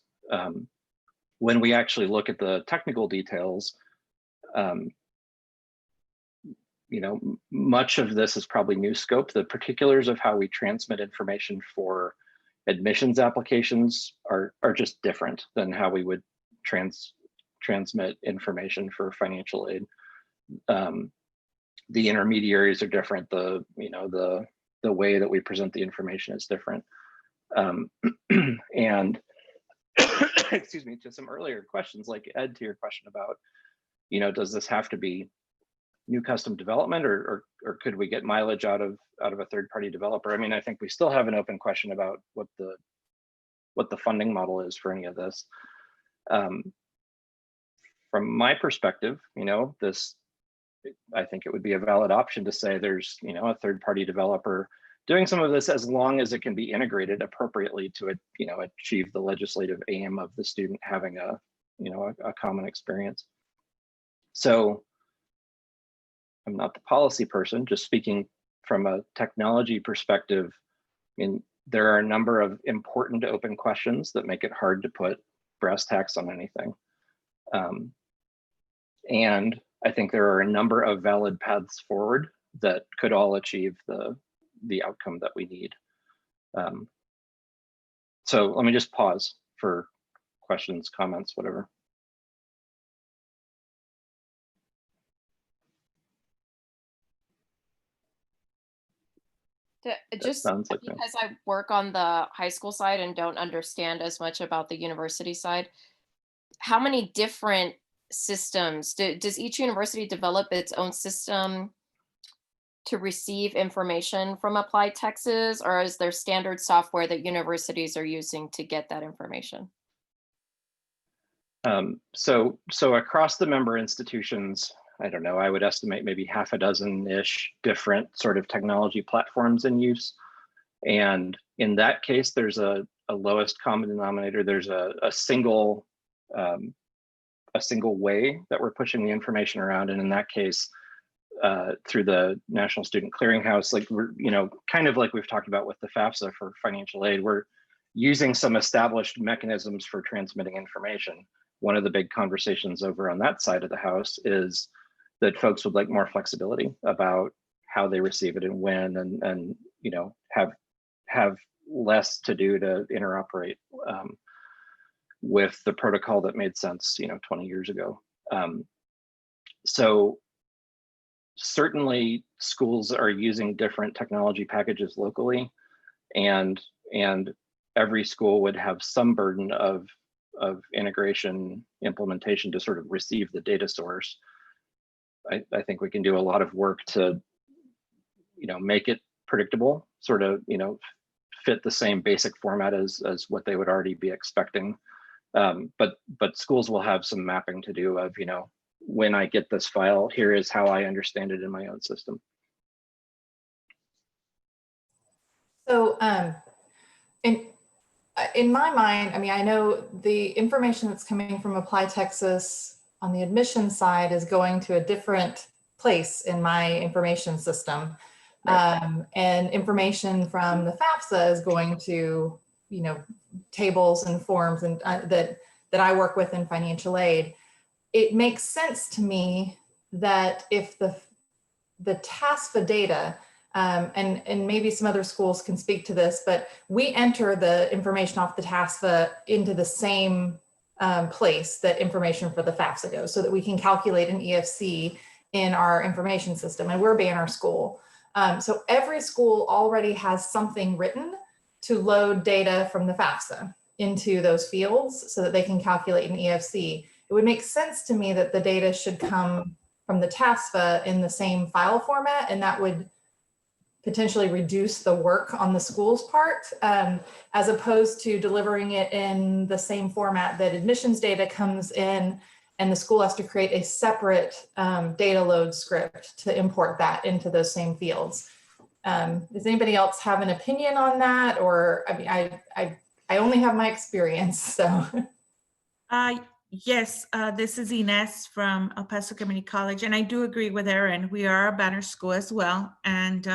When we actually look at the technical details, you know, much of this is probably new scope. The particulars of how we transmit information for admissions applications are just different than how we would transmit information for financial aid. The intermediaries are different. The way that we present the information is different. And excuse me, to some earlier questions, like Ed, to your question about, you know, does this have to be new custom development, or could we get mileage out of a third-party developer? I mean, I think we still have an open question about what the funding model is for any of this. From my perspective, you know, I think it would be a valid option to say there's, you know, a third-party developer doing some of this, as long as it can be integrated appropriately to, you know, achieve the legislative aim of the student having a, you know, a common experience. So I'm not the policy person, just speaking from a technology perspective. I mean, there are a number of important open questions that make it hard to put brass tacks on anything. And I think there are a number of valid paths forward that could all achieve the outcome that we need. So let me just pause for questions, comments, whatever.
Just like because I work on the high school side and don't understand as much about the university side, how many different systems does each university develop its own system to receive information from Applied Texas, or is there standard software that universities are using to get that information?
So across the member institutions, I don't know, I would estimate maybe half a dozen-ish different sort of technology platforms in use. And in that case, there's a lowest common denominator. There's a single way that we're pushing the information around. And in that case, through the National Student Clearinghouse, like we're, you know, kind of like we've talked about with the FAFSA for financial aid, we're using some established mechanisms for transmitting information. One of the big conversations over on that side of the house is that folks would like more flexibility about how they receive it and when, and you know, have less to do to interoperate with the protocol that made sense, you know, 20 years ago. So certainly schools are using different technology packages locally, and every school would have some burden of integration implementation to sort of receive the data source. I think we can do a lot of work to, you know, make it predictable, sort of, you know, fit the same basic format as what they would already be expecting. But schools will have some mapping to do of, you know, when I get this file, here is how I understand it in my own system.
So in my mind, I mean, I know the information that's coming from Apply Texas on the admission side is going to a different place in my information system. Right. And information from the FAFSA is going to, you know, tables and forms and that I work with in financial aid. It makes sense to me that if the TASFA data, and maybe some other schools can speak to this, but we enter the information off the TASFA into the same place that information for the FAFSA goes, so that we can calculate an EFC in our information system, and we're Banner School. So every school already has something written to load data from the FAFSA into those fields so that they can calculate an EFC. It would make sense to me that the data should come the TASFA in the same file format, and that would potentially reduce the work on the school's part, as opposed to delivering it in the same format that admissions data comes in, and the school has to create a separate data load script to import that into those same fields. Does anybody else have an opinion on that? Or, I mean, I only have my experience, so.
Yes, this is Ines from El Paso Community College, and I do agree with Erin. We are a banner school as well. And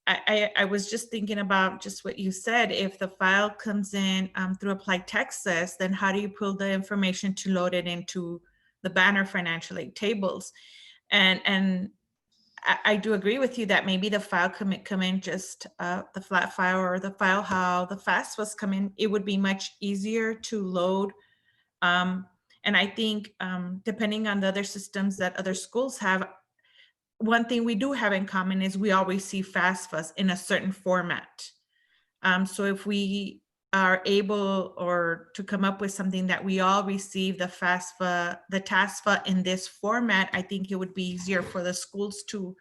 I was just thinking about just what you said. If the file comes in through Apply Texas, then how do you pull the information to load it into the banner financial aid tables? And I do agree with you that maybe the file come in just the flat file, or the file how the FAFSAs come in, it would be much easier to load. And I think depending on the other systems that other schools have, one thing we do have in common is we all receive FAFSAs in a certain format. So if we are able or to come up with something that we all receive the TASFA in this format, I think it would be easier for the schools to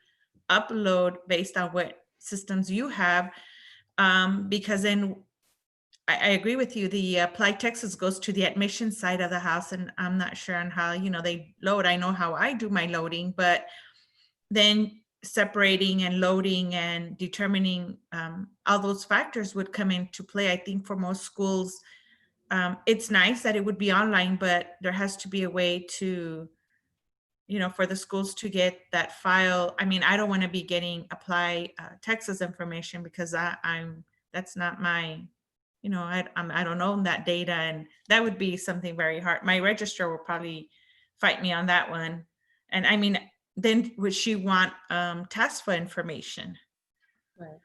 upload based on what systems you have, because then I agree with you. The Apply Texas goes to the admission side of the house, and I'm not sure on how, they load. I know how I do my loading, but then separating and loading and determining all those factors would come into play. I think for most schools, it's nice that it would be online, but there has to be a way to, for the schools to get that file. I mean, I don't want to be getting Apply Texas information, because that's not my, I don't own that data, and that would be something very hard. My registrar will probably fight me on that one. And I mean, then would she want TASFA information?
Right.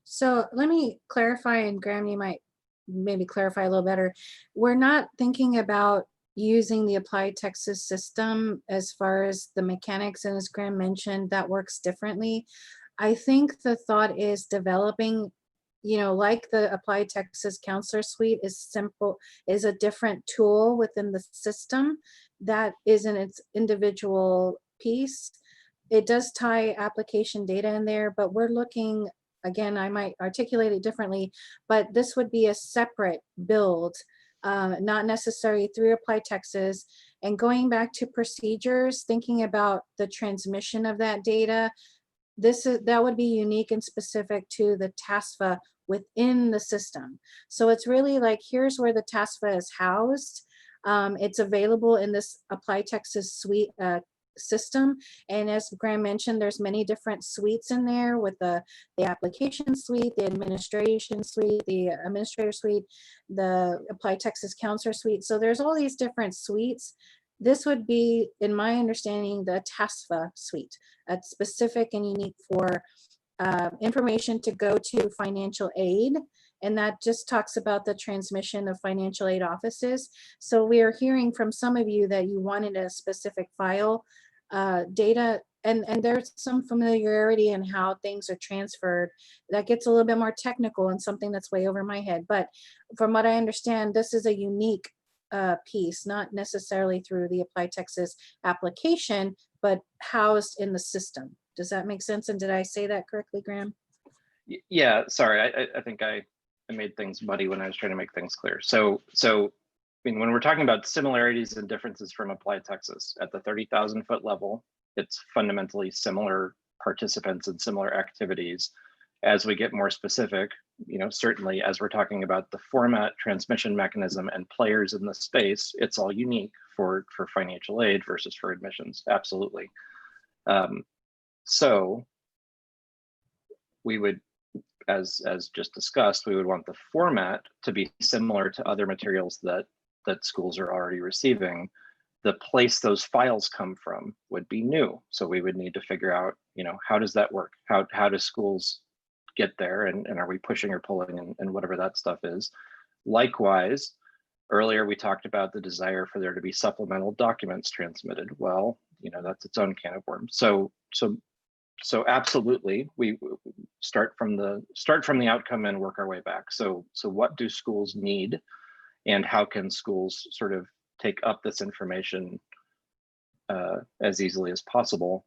So let me clarify, and Graham, you might maybe clarify a little better. We're not thinking about using the Apply Texas system as far as the mechanics, and as Graham mentioned, that works differently. I think the thought is developing, like the Apply Texas Counselor Suite is a different tool within the system that is in its individual piece. It does tie application data in there, but we're looking, again, I might articulate it differently, but this would be a separate build, not necessarily through Apply Texas. And going back to procedures, thinking about the transmission of that data, that would be unique and specific to the TASFA within the system. So it's really like, here's where the TASFA is housed. It's available in this Apply Texas Suite system, and as Graham mentioned, there's many different suites in there, with the application suite, the administration suite, the administrator suite, the Apply Texas Counselor Suite. So there's all these different suites. This would be, in my understanding, the TASFA suite, specific and unique for information to go to financial aid. And that just talks about the transmission of financial aid offices. So we are hearing from some of you that you wanted a specific file data, and there's some familiarity in how things are transferred. That gets a little bit more technical and something that's way over my head. But from what I understand, this is a unique piece, not necessarily through the Apply Texas application, but housed in the system. Does that make sense? And did I say that correctly, Graham?
Yeah, sorry, I think I made things muddy when I was trying to make things clear. So I mean, when we're talking about similarities and differences from Apply Texas, at the 30,000 foot level, it's fundamentally similar participants and similar activities. As we get more specific, certainly as we're talking about the format, transmission mechanism, and players in the space, it's all unique for financial aid versus for admissions, absolutely. So we would, as just discussed, we would want the format to be similar to other materials that schools are already receiving. The place those files come from would be new. So we would need to figure out, how does that work? How do schools get there? And are we pushing or pulling and whatever that stuff is? Likewise, earlier we talked about the desire for there to be supplemental documents transmitted. Well, that's its own can of worms. So absolutely, we start from the outcome and work our way back. So what do schools need, and how can schools sort of take up this information as easily as possible.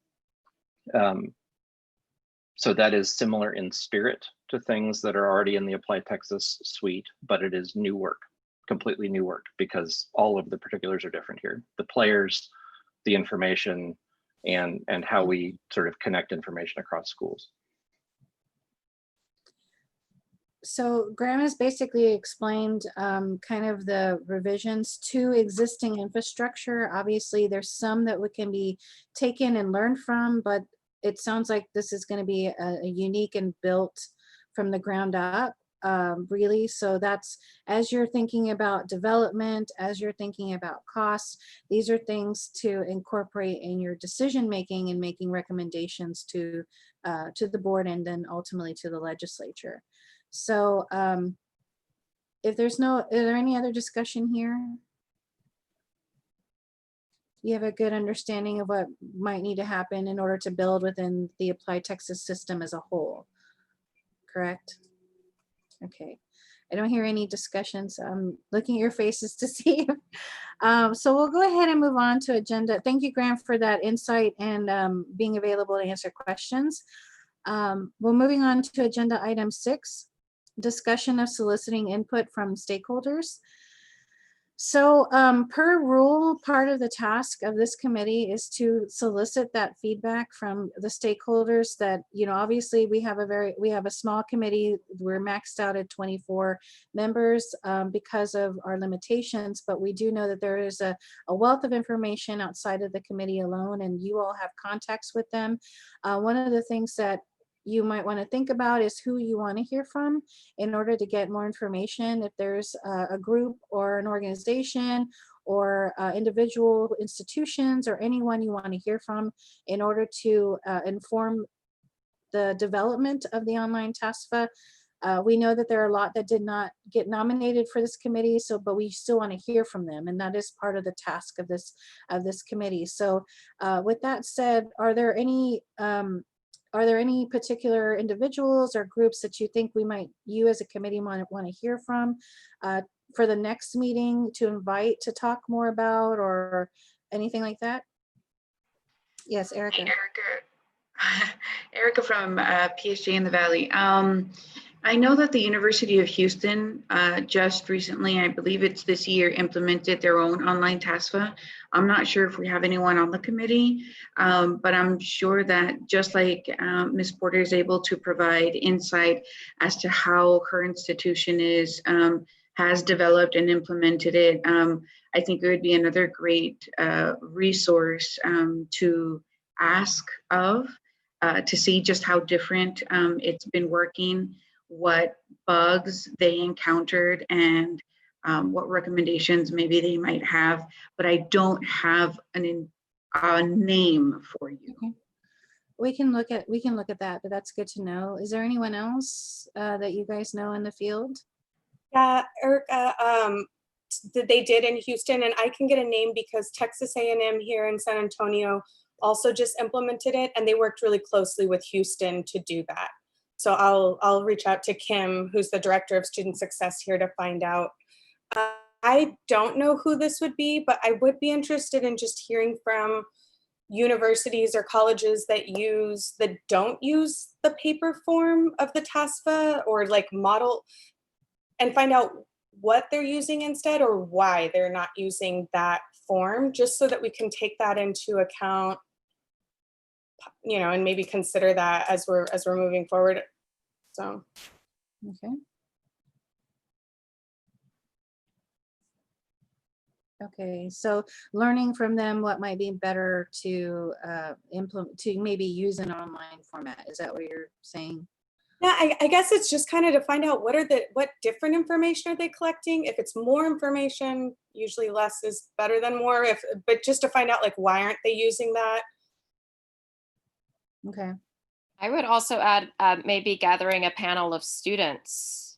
So that is similar in spirit to things that are already in the Apply Texas suite, but it is new work, completely new work, because all of the particulars are different here. The players, the information, and how we sort of connect information across schools.
So Graham has basically explained kind of the revisions to existing infrastructure. Obviously, there's some that we can be taken and learned from, but it sounds like this is going to be a unique and built from the ground up, really. So that's, as you're thinking about development, as you're thinking about costs, these are things to incorporate in your decision making and making recommendations to the board and then ultimately to the legislature. So if there's is there any other discussion here? You have a good understanding of what might need to happen in order to build within the Apply Texas system as a whole, correct? Okay, I don't hear any discussions. I'm looking at your faces to see. So we'll go ahead and move on to agenda. Thank you, Graham, for that insight and being available to answer questions. We're moving on to agenda item 6, discussion of soliciting input from stakeholders. So per rule, part of the task of this committee is to solicit that feedback from the stakeholders that, you know, obviously we have a small committee. We're maxed out at 24 members because of our limitations, but we do know that there is a wealth of information outside of the committee alone, and you all have contacts with them. One of the things that you might want to think about is who you want to hear from in order to get more information. If there's a group or an organization or individual institutions or anyone you want to hear from in order to inform the development of the online TASFA. We know that there are a lot that did not get nominated for this committee, but we still want to hear from them, and that is part of the task of this committee. So with that said, are there any particular individuals or groups that you think you as a committee want to hear from for the next meeting to invite to talk more about or anything like that? Yes, Erica.
Erica from PSG in the Valley. I know that the University of Houston just recently, I believe it's this year, implemented their own online TASFA. I'm not sure if we have anyone on the committee, but I'm sure that just like Ms. Porter is able to provide insight as to how her institution has developed and implemented it, I think it would be another great resource to ask of, to see just how different it's been working, what bugs they encountered, and what recommendations maybe they might have, but I don't have a name for you.
Okay. We can look at that, but that's good to know. Is there anyone else that you guys know in the field?
Yeah, Erica, they did in Houston, and I can get a name because Texas A&M here in San Antonio also just implemented it, and they worked really closely with Houston to do that. So I'll reach out to Kim, who's the director of student success here, to find out. I don't know who this would be, but I would be interested in just hearing from universities or colleges that don't use the paper form of the TASFA or like model, and find out what they're using instead or why they're not using that form, just so that we can take that into account, you know, and maybe consider that as we're moving forward. So,
okay. Okay, so learning from them what might be better to implement, to maybe use an online format. Is that what you're saying?
yeah, I guess it's just kind of to find out what different information are they collecting. If it's more information, usually less is better than more. But just to find out, like, why aren't they using that?
Okay.
I would also add maybe gathering a panel of students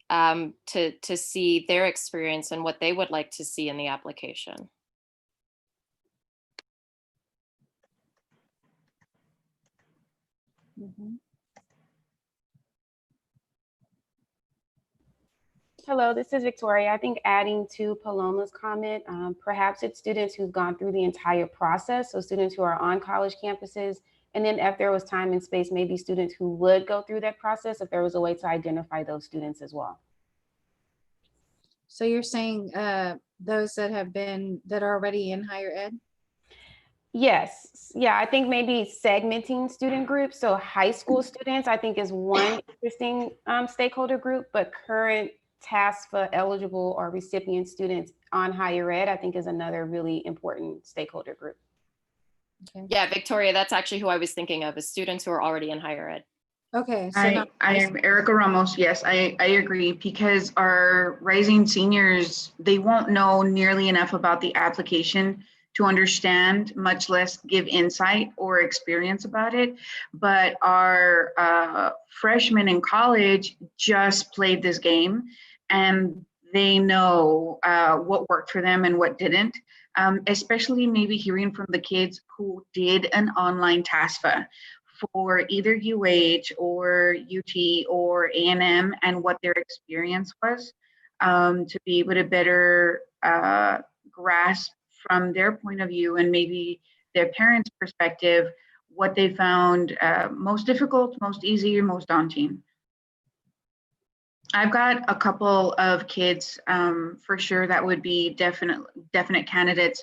to see their experience and what they would like to see in the application.
Mm-hmm.
Hello, this is Victoria. I think adding to Paloma's comment, perhaps it's students who've gone through the entire process. So students who are on college campuses, and then if there was time and space, maybe students who would go through that process, if there was a way to identify those students as well.
So you're saying those that are already in higher ed?
Yes. Yeah, I think maybe segmenting student groups. So high school students, I think, is one interesting stakeholder group, but current TASFA eligible or recipient students on higher ed, I think, is another really important stakeholder group.
Okay.
Yeah, Victoria, that's actually who I was thinking of, is students who are already in higher ed.
Okay. So
I am Erica Ramos. Yes, I agree, because our rising seniors, they won't know nearly enough about the application to understand, much less give insight or experience about it. But our freshmen in college just played this game, and they know what worked for them and what didn't. Especially maybe hearing from the kids who did an online TASFA for either UH or UT or A&M, and what their experience was, to be able to better grasp from their point of view and maybe their parents' perspective what they found most difficult, most easy, or most daunting. I've got a couple of kids for sure that would be definite candidates.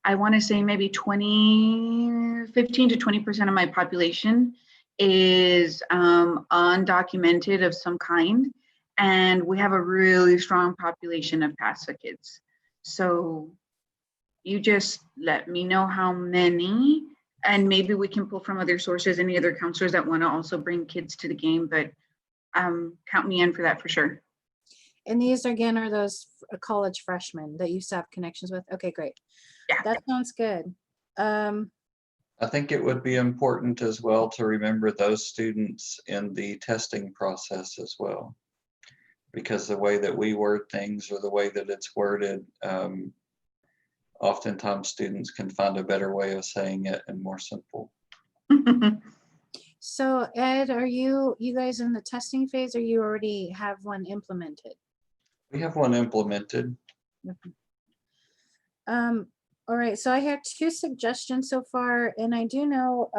I want to say maybe 15 to 20% of my population is undocumented of some kind. And we have a really strong population of TASFA kids. So you just let me know how many, and maybe we can pull from other sources, any other counselors that want to also bring kids to the game, but count me in for that for sure.
And these again are those college freshmen that you still have connections with? Okay, great.
Yeah.
That sounds good.
I think it would be important as well to remember those students in the testing process as well, because the way that we word things or the way that it's worded, oftentimes students can find a better way of saying it and more simple.
So Ed, are you guys in the testing phase, or you already have one implemented?
We have one implemented.
Okay. All right, so I have 2 suggestions so far, and I do know,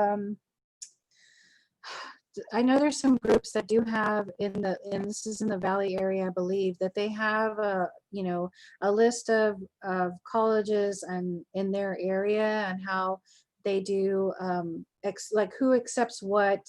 I know there's some groups that do have and this is in the Valley area, I believe, that they have a list of colleges and in their area and how they do like who accepts what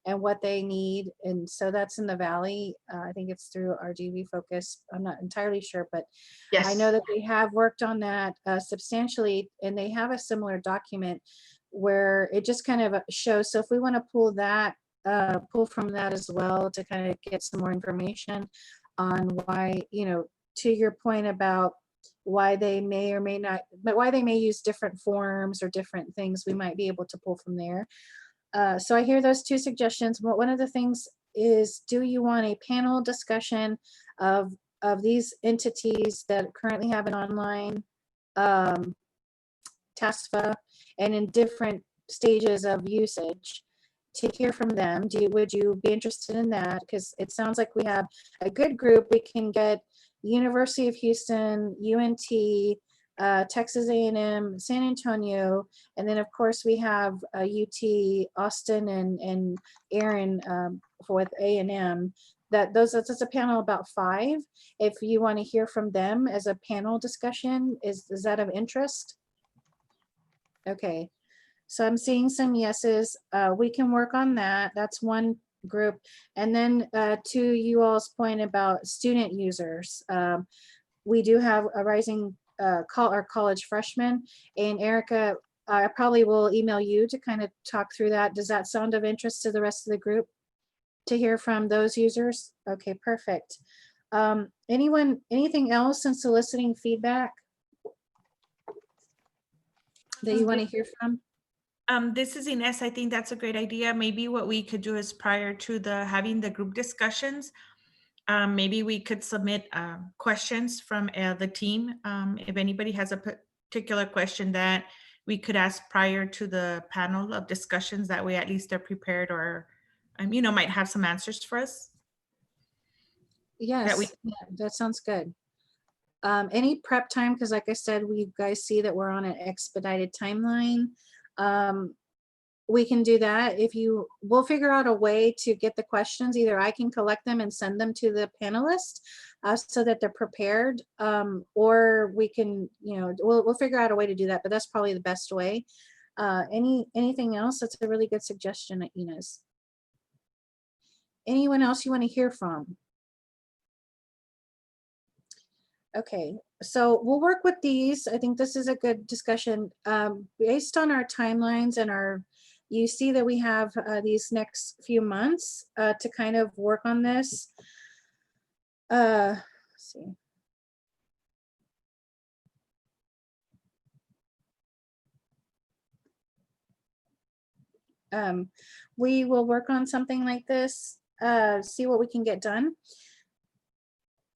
and what they need. And so that's in the Valley. I think it's through RGV Focus. I'm not entirely sure, but
yes.
I know that they have worked on that substantially, and they have a similar document where it just kind of shows. So if we want to pull from that as well to kind of get some more information on why, to your point about why they may or may not, but why they may use different forms or different things, we might be able to pull from there. So I hear those 2 suggestions. But one of the things is, do you want a panel discussion of these entities that currently have an online TASFA and in different stages of usage, to hear from them? Would you be interested in that? Because it sounds like we have a good group. We can get University of Houston, UNT, Texas A&M, San Antonio, and then of course we have UT, Austin, and Aaron with A&M. That's a panel about 5. If you want to hear from them as a panel discussion, is that of interest? Okay. So I'm seeing some yeses. We can work on that. That's one group. And then to you all's point about student users, we do have a rising our college freshmen. And Erica, I probably will email you to kind of talk through that. Does that sound of interest to the rest of the group to hear from those users? Okay, perfect. Anything else in soliciting feedback that you want to hear from?
This is Ines. I think that's a great idea. Maybe what we could do is, prior to having the group discussions, maybe we could submit questions from the team. If anybody has a particular question that we could ask prior to the panel of discussions, that way at least they're prepared, or might have some answers for us.
Yes, yeah, that sounds good. Any prep time, because like I said, we guys see that we're on an expedited timeline. We can do that. We'll figure out a way to get the questions. Either I can collect them and send them to the panelists so that they're prepared, or we can, we'll figure out a way to do that, but that's probably the best way. Anything else? That's a really good suggestion, Inez. Anyone else you want to hear from? Okay, so we'll work with these. I think this is a good discussion. Based on our timelines and you see that we have these next few months to kind of work on this. Let's see. We will work on something like this, see what we can get done.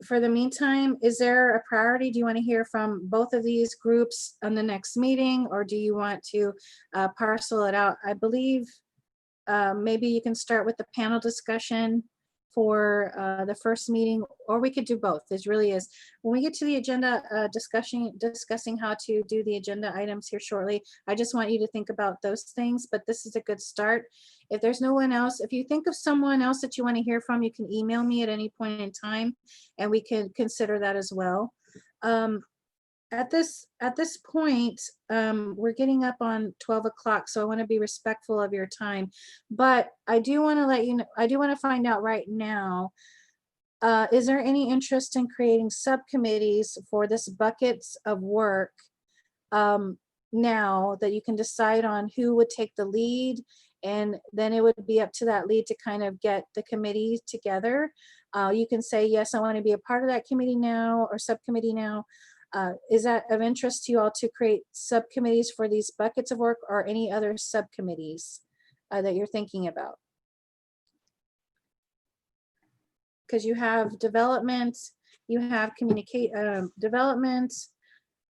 For the meantime, is there a priority? Do you want to hear from both of these groups on the next meeting, or do you want to parcel it out? I believe maybe you can start with the panel discussion for the first meeting, or we could do both. This really is, when we get to the agenda discussing how to do the agenda items here shortly, I just want you to think about those things, but this is a good start. If there's no one else, if you think of someone else that you want to hear from, you can email me at any point in time and we can consider that as well. At this point, we're getting up on 12 o'clock, so I want to be respectful of your time. But I do want to let you know, I do want to find out right now, is there any interest in creating subcommittees for this buckets of work now that you can decide on who would take the lead, and then it would be up to that lead to kind of get the committee together. You can say, yes, I want to be a part of that committee now or subcommittee now. Is that of interest to you all to create subcommittees for these buckets of work, or any other subcommittees that you're thinking about? Because you have development, you have development,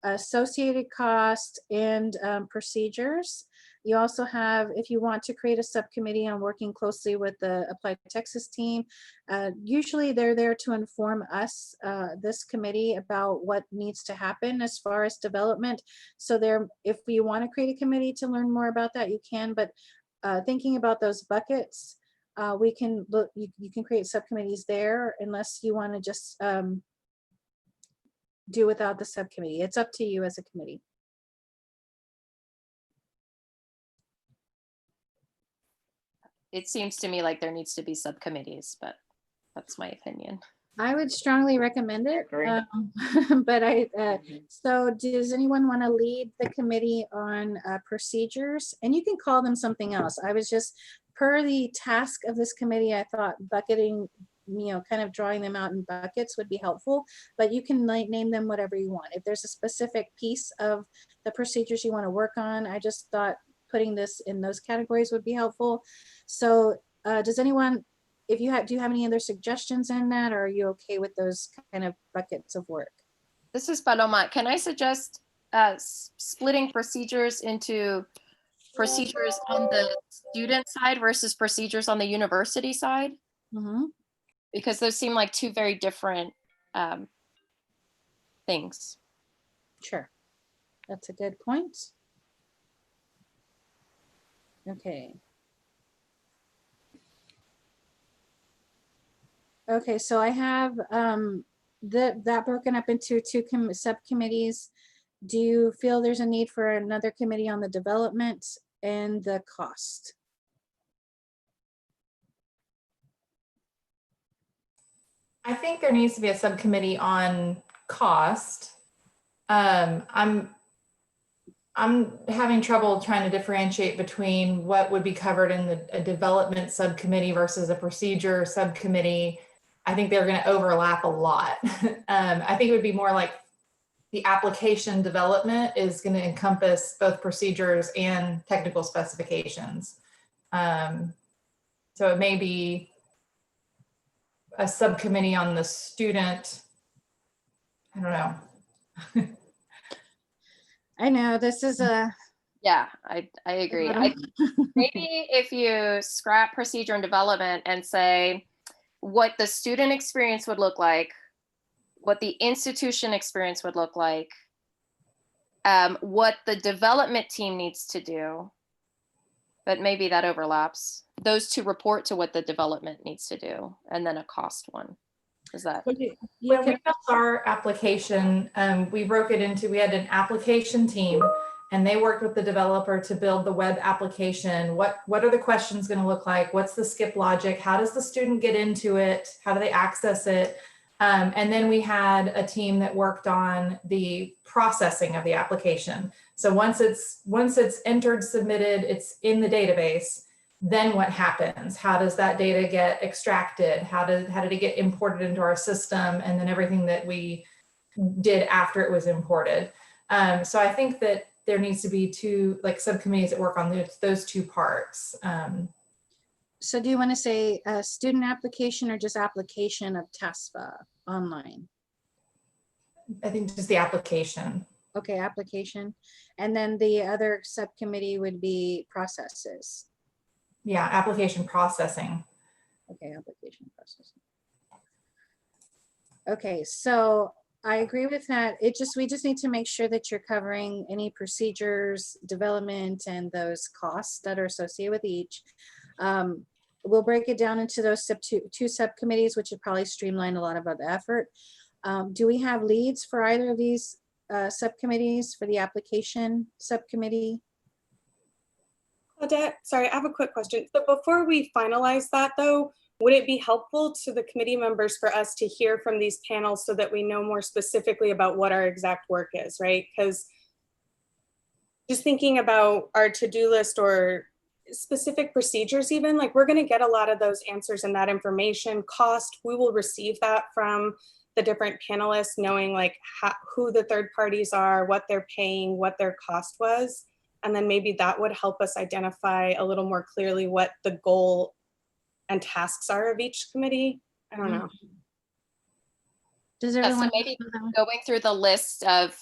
associated cost, and procedures. You also have, if you want to create a subcommittee on working closely with the Applied Texas team, usually they're there to inform us, this committee, about what needs to happen as far as development. So if you want to create a committee to learn more about that, you can, but thinking about those buckets, we can look, you can create subcommittees there, unless you want to just do without the subcommittee. It's up to you as a committee.
It seems to me like there needs to be subcommittees, but that's my opinion.
I would strongly recommend it. But so does anyone want to lead the committee on procedures? And you can call them something else. I was just, per the task of this committee, I thought bucketing, kind of drawing them out in buckets would be helpful, but you can name them whatever you want. If there's a specific piece of the procedures you want to work on, I just thought putting this in those categories would be helpful. So does anyone, do you have any other suggestions in that, or are you okay with those kind of buckets of work?
This is Paloma. Can I suggest splitting procedures into procedures on the student side versus procedures on the university side?
Mm-hmm.
Because those seem like two very different things.
Sure, that's a good point. Okay. Okay, so I have that broken up into two subcommittees. Do you feel there's a need for another committee on the development and the cost?
I think there needs to be a subcommittee on cost. I'm having trouble trying to differentiate between what would be covered in a development subcommittee versus a procedure subcommittee. I think they're going to overlap a lot. I think it would be more like the application development is going to encompass both procedures and technical specifications. So it may be a subcommittee on the student. I don't know.
I know this is a.
Yeah, I agree. Maybe if you scrap procedure and development and say what the student experience would look like, what the institution experience would look like, what the development team needs to do, but maybe that overlaps. Those two report to what the development needs to do, and then a cost one. Is that?
When we built our application, we broke it into, we had an application team and they worked with the developer to build the web application. What are the questions going to look like? What's the skip logic? How does the student get into it? How do they access it? And then we had a team that worked on the processing of the application. So once it's entered, submitted, it's in the database, then what happens? How does that data get extracted? How did it get imported into our system? And then everything that we did after it was imported. So I think that there needs to be two subcommittees that work on those two parts.
So do you want to say student application or just application of TASFA online?
I think just the application.
Okay, application. And then the other subcommittee would be processes.
Yeah, application processing.
Okay, application processing. Okay, so I agree with that. We just need to make sure that you're covering any procedures, development, and those costs that are associated with each. We'll break it down into those two subcommittees, which would probably streamline a lot of the effort. Do we have leads for either of these subcommittees for the application subcommittee?
Claudette, sorry, I have a quick question. So before we finalize that though, would it be helpful to the committee members for us to hear from these panels so that we know more specifically about what our exact work is, right? Because just thinking about our to-do list or specific procedures even, like we're gonna get a lot of those answers and that information. Cost, we will receive that from the different panelists, knowing like who the third parties are, what they're paying, what their cost was. And then maybe that would help us identify a little more clearly what the goal and tasks are of each committee. I don't know.
Does
Yeah,
everyone
so maybe going through the list of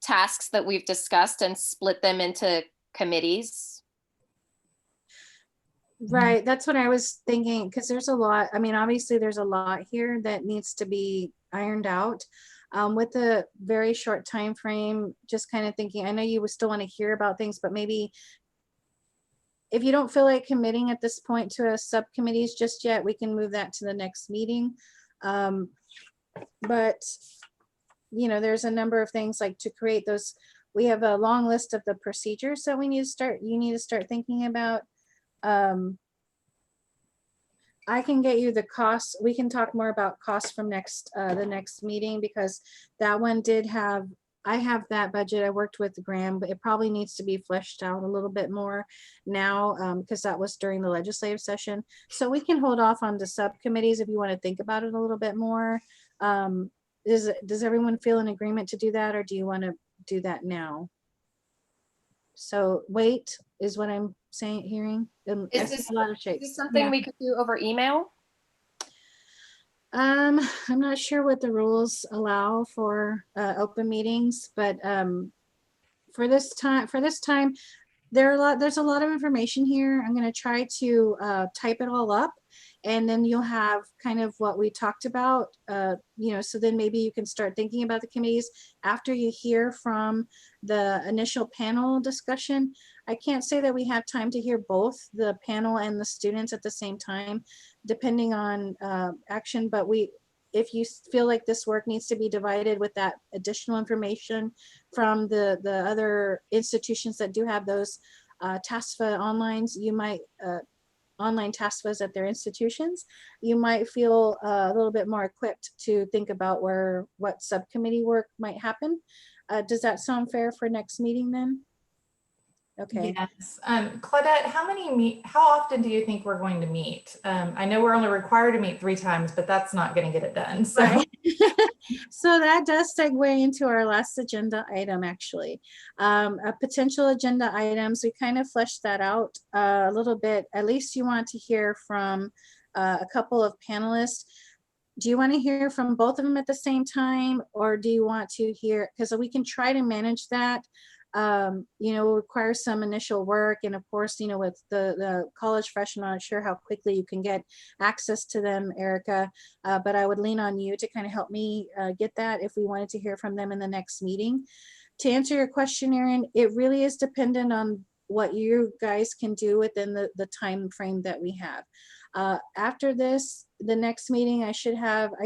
tasks that we've discussed and split them into committees?
Right, that's what I was thinking, because there's a lot. I mean, obviously there's a lot here that needs to be ironed out. With a very short time frame, just kind of thinking, I know you would still want to hear about things, but maybe if you don't feel like committing at this point to a subcommittees just yet, we can move that to the next meeting. But you know, there's a number of things like to create those. We have a long list of the procedures that we need to start. You need to start thinking about. I can get you the costs. We can talk more about costs from the next meeting, because that one did have, I have that budget. I worked with Graham, but it probably needs to be fleshed out a little bit more now, because that was during the legislative session. So we can hold off on the subcommittees if you want to think about it a little bit more. Does everyone feel in agreement to do that, or do you want to do that now? So wait is what I'm hearing.
Is this
a lot of shakes.
Is this something we could do over email?
I'm not sure what the rules allow for open meetings, but for this time, there's a lot of information here. I'm going to try to type it all up, and then you'll have kind of what we talked about, you know, so then maybe you can start thinking about the committees after you hear from the initial panel discussion. I can't say that we have time to hear both the panel and the students at the same time, depending on action, but if you feel like this work needs to be divided with that additional information from the other institutions that do have those TASFA onlines, you might, online TASFAs at their institutions, you might feel a little bit more equipped to think about what subcommittee work might happen. Does that sound fair for next meeting then? Okay.
Yes. Claudette, how often do you think we're going to meet? I know we're only required to meet 3 times, but that's not going to get it done. So.
Right. So that does segue into our last agenda item, actually. A potential agenda items, we kind of fleshed that out a little bit. At least you want to hear from a couple of panelists. Do you want to hear from both of them at the same time, or do you want to hear, because we can try to manage that you know, requires some initial work. And of course, you know, with the college freshmen, I'm not sure how quickly you can get access to them, Erica, but I would lean on you to kind of help me get that if we wanted to hear from them in the next meeting. To answer your question, Erin, it really is dependent on what you guys can do within the time frame that we have. After this, the next meeting I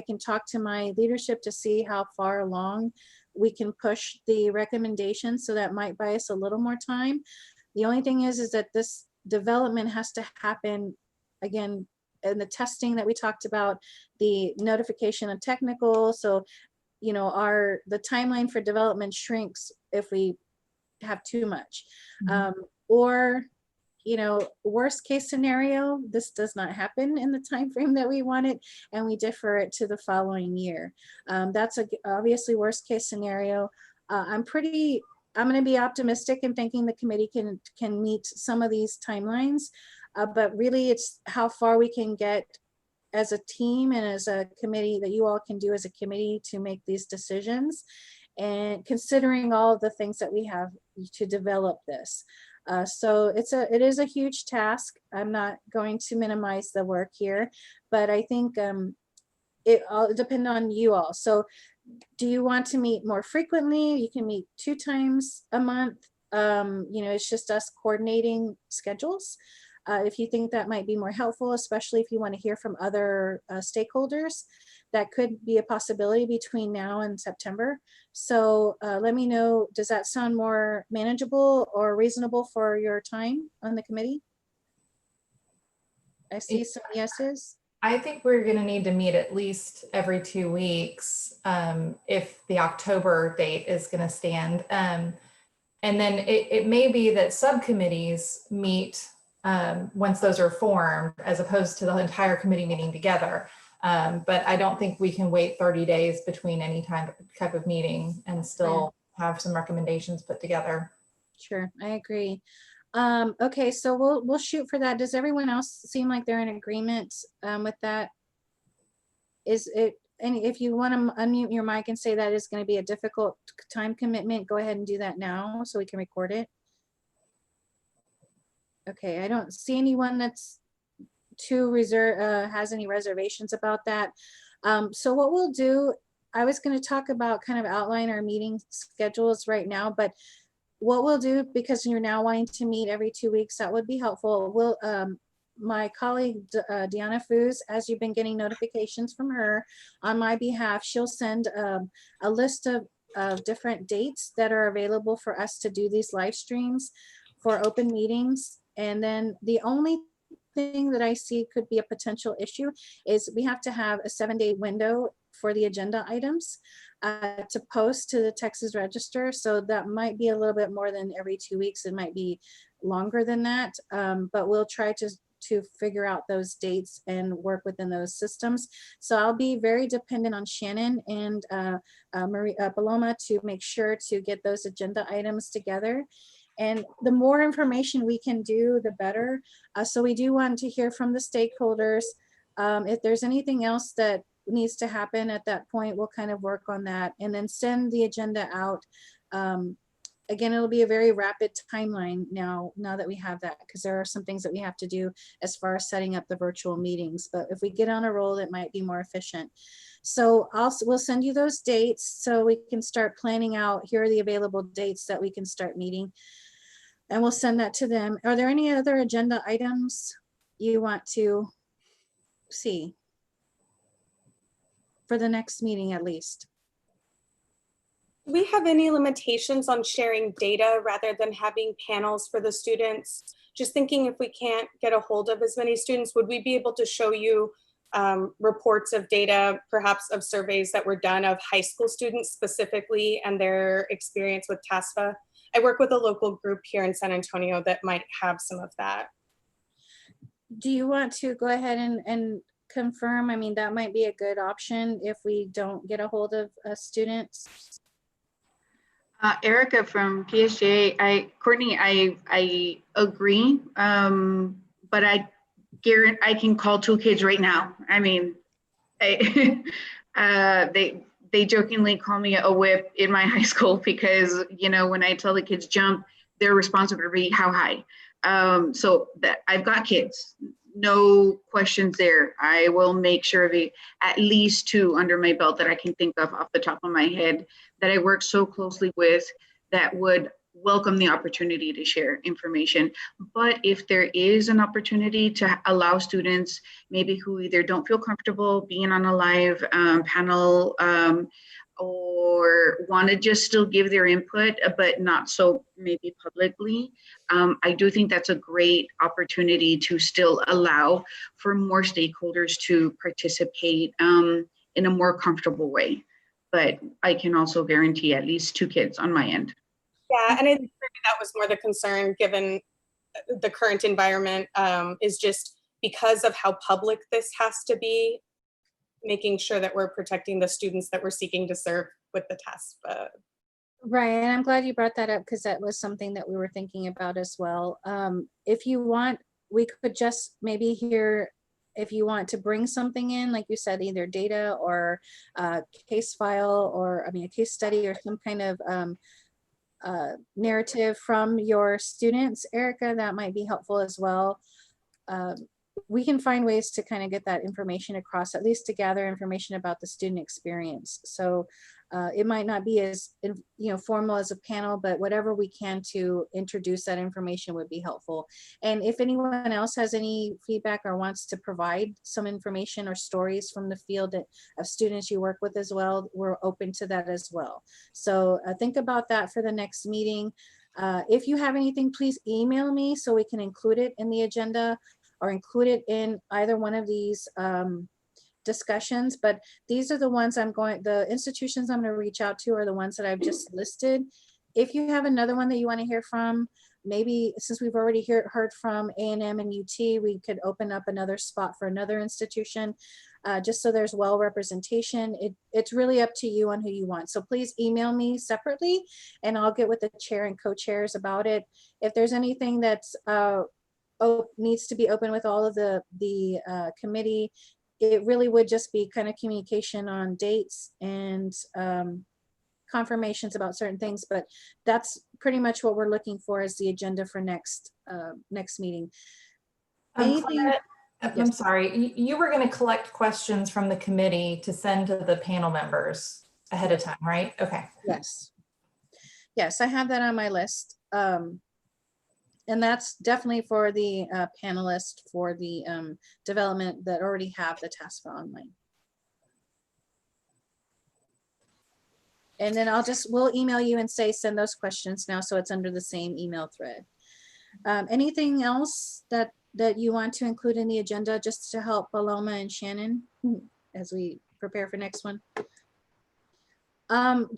can talk to my leadership to see how far along we can push the recommendations, so that might buy us a little more time. The only thing is that this development has to happen, again, and the testing that we talked about, the notification of technical. So, you know, the timeline for development shrinks if we have too much. Or, you know, worst case scenario, this does not happen in the time frame that we want it, and we defer it to the following year. That's obviously worst case scenario. I'm going to be optimistic and thinking the committee can meet some of these timelines, but really it's how far we can get as a team and as a committee, that you all can do as a committee to make these decisions, and considering all of the things that we have to develop this. So it is a huge task. I'm not going to minimize the work here, but I think it all depends on you all. So do you want to meet more frequently? You can meet 2 times a month. You know, it's just us coordinating schedules. If you think that might be more helpful, especially if you want to hear from other stakeholders, that could be a possibility between now and September. So let me know, does that sound more manageable or reasonable for your time on the committee? I see some yeses.
I think we're going to need to meet at least every 2 weeks if the October date is going to stand. And then it may be that subcommittees meet once those are formed, as opposed to the entire committee meeting together. But I don't think we can wait 30 days between any type of meeting and still have some recommendations put together.
Sure, I agree. Okay, so we'll shoot for that. Does everyone else seem like they're in agreement with that? And if you want to unmute your mic and say that is going to be a difficult time commitment, go ahead and do that now so we can record it. Okay, I don't see anyone that's has any reservations about that. So what we'll do, I was going to talk about kind of outline our meeting schedules right now, but what we'll do, because you're now wanting to meet every 2 weeks, that would be helpful. We'll, my colleague, Deanna Foos, as you've been getting notifications from her on my behalf, she'll send a list of different dates that are available for us to do these live streams for open meetings. And then the only thing that I see could be a potential issue is we have to have a 7-day window for the agenda items to post to the Texas Register. So that might be a little bit more than every 2 weeks. It might be longer than that, but we'll try to figure out those dates and work within those systems. So I'll be very dependent on Shannon and Paloma to make sure to get those agenda items together. And the more information we can do, the better. So we do want to hear from the stakeholders. If there's anything else that needs to happen at that point, we'll kind of work on that and then send the agenda out. Again, it'll be a very rapid timeline now that we have that, because there are some things that we have to do as far as setting up the virtual meetings. But if we get on a roll, it might be more efficient. So we'll send you those dates so we can start planning out, here are the available dates that we can start meeting. And we'll send that to them. Are there any other agenda items you want to see for the next meeting at least?
Do we have any limitations on sharing data rather than having panels for the students? Just thinking, if we can't get a hold of as many students, would we be able to show you reports of data, perhaps of surveys that were done of high school students specifically and their experience with TASFA? I work with a local group here in San Antonio that might have some of that.
Do you want to go ahead and confirm? I mean, that might be a good option if we don't get a hold of students.
Erica from PSJ, Courtney, I agree, but I can call 2 kids right now. I mean, they jokingly call me a whip in my high school because, you know, when I tell the kids jump, their response would be how high. So that I've got kids, no questions there. I will make sure of at least 2 under my belt that I can think of off the top of my head that I work so closely with that would welcome the opportunity to share information. But if there is an opportunity to allow students maybe who either don't feel comfortable being on a live panel or want to just still give their input, but not so maybe publicly, I do think that's a great opportunity to still allow for more stakeholders to participate in a more comfortable way. But I can also guarantee at least 2 kids on my end.
Yeah, and I think that was more the concern given the current environment, is just because of how public this has to be, making sure that we're protecting the students that we're seeking to serve with the TASFA.
Right, and I'm glad you brought that up because that was something that we were thinking about as well. If you want, we could just maybe hear, if you want to bring something in, like you said, either data or a case file, or I mean a case study or some kind of narrative from your students, Erica, that might be helpful as well. We can find ways to kind of get that information across, at least to gather information about the student experience. So it might not be as formal as a panel, but whatever we can to introduce that information would be helpful. And if anyone else has any feedback or wants to provide some information or stories from the field of students you work with as well, we're open to that as well. So think about that for the next meeting. If you have anything, please email me so we can include it in the agenda or include it in either one of these discussions. But these are the ones the institutions I'm going to reach out to are the ones that I've just listed. If you have another one that you want to hear from, maybe since we've already heard from A&M and UT, we could open up another spot for another institution, just so there's well representation. It's really up to you on who you want. So please email me separately and I'll get with the chair and co-chairs about it. If there's anything that's needs to be open with all of the committee, it really would just be kind of communication on dates and confirmations about certain things, but that's pretty much what we're looking for as the agenda for next meeting.
Claudette, I'm
Yes.
sorry, you were going to collect questions from the committee to send to the panel members ahead of time, right? Okay.
Yes, I have that on my list. And that's definitely for the panelists for the development that already have the TASFA online. And then we'll email you and say, send those questions now, so it's under the same email thread. Anything else that you want to include in the agenda just to help Paloma and Shannon as we prepare for next one?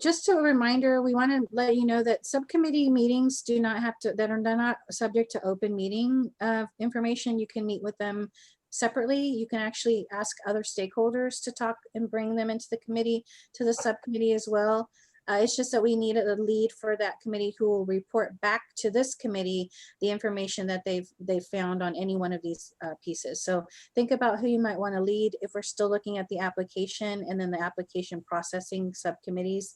Just a reminder, we want to let you know that subcommittee meetings do not have to, they're not subject to open meeting information. You can meet with them separately. You can actually ask other stakeholders to talk and bring them into the committee, to the subcommittee as well. It's just that we need a lead for that committee who will report back to this committee the information that they've found on any one of these pieces. So think about who you might want to lead if we're still looking at the application and then the application processing subcommittees.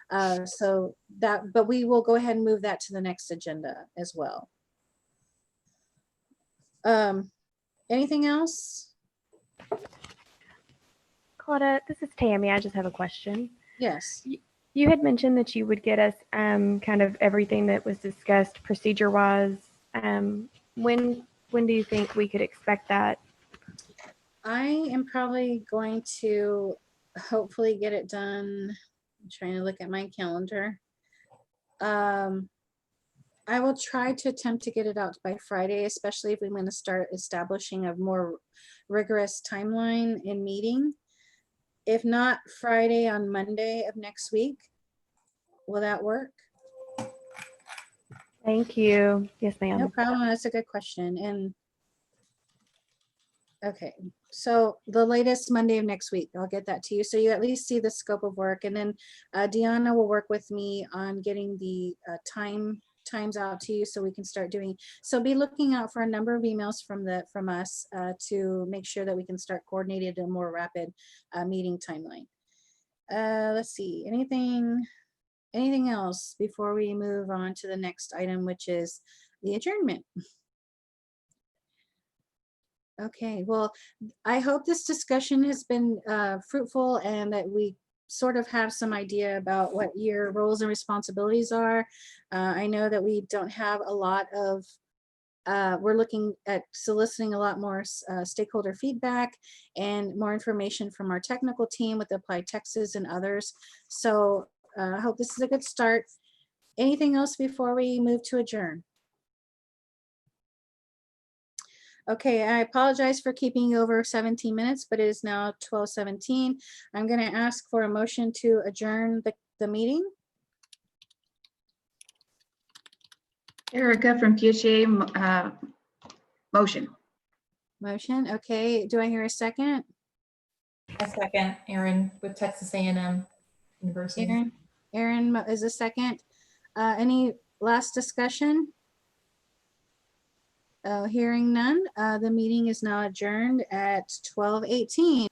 But we will go ahead and move that to the next agenda as well. Anything else?
Claudette, this is Tammy. I just have a question.
Yes.
You had mentioned that you would get us kind of everything that was discussed procedure-wise. When do you think we could expect that?
I am probably going to hopefully get it done. I'm trying to look at my calendar. I will try to attempt to get it out by Friday, especially if we want to start establishing a more rigorous timeline in meeting. If not Friday, on Monday of next week. Will that work?
Thank you. Yes, ma'am.
No problem. That's a good question. And okay, so the latest Monday of next week, I'll get that to you. So you at least see the scope of work. And then Deanna will work with me on getting the times out to you so we can start doing. So be looking out for a number of emails from us to make sure that we can start coordinating a more rapid meeting timeline. Let's see, anything else before we move on to the next item, which is the adjournment? Okay, well, I hope this discussion has been fruitful and that we sort of have some idea about what your roles and responsibilities are. I know that we don't have a lot of, we're looking at soliciting a lot more stakeholder feedback and more information from our technical team with Applied Texas and others. So I hope this is a good start. Anything else before we move to adjourn? Okay, I apologize for keeping you over 17 minutes, but it is now 12:17. I'm going to ask for a motion to adjourn the meeting.
Erica from PHA, motion.
Motion, okay. Do I hear a second?
A second, Erin with Texas A&M University.
Aaron is a second. Any last discussion? Hearing none, the meeting is now adjourned at 12:18.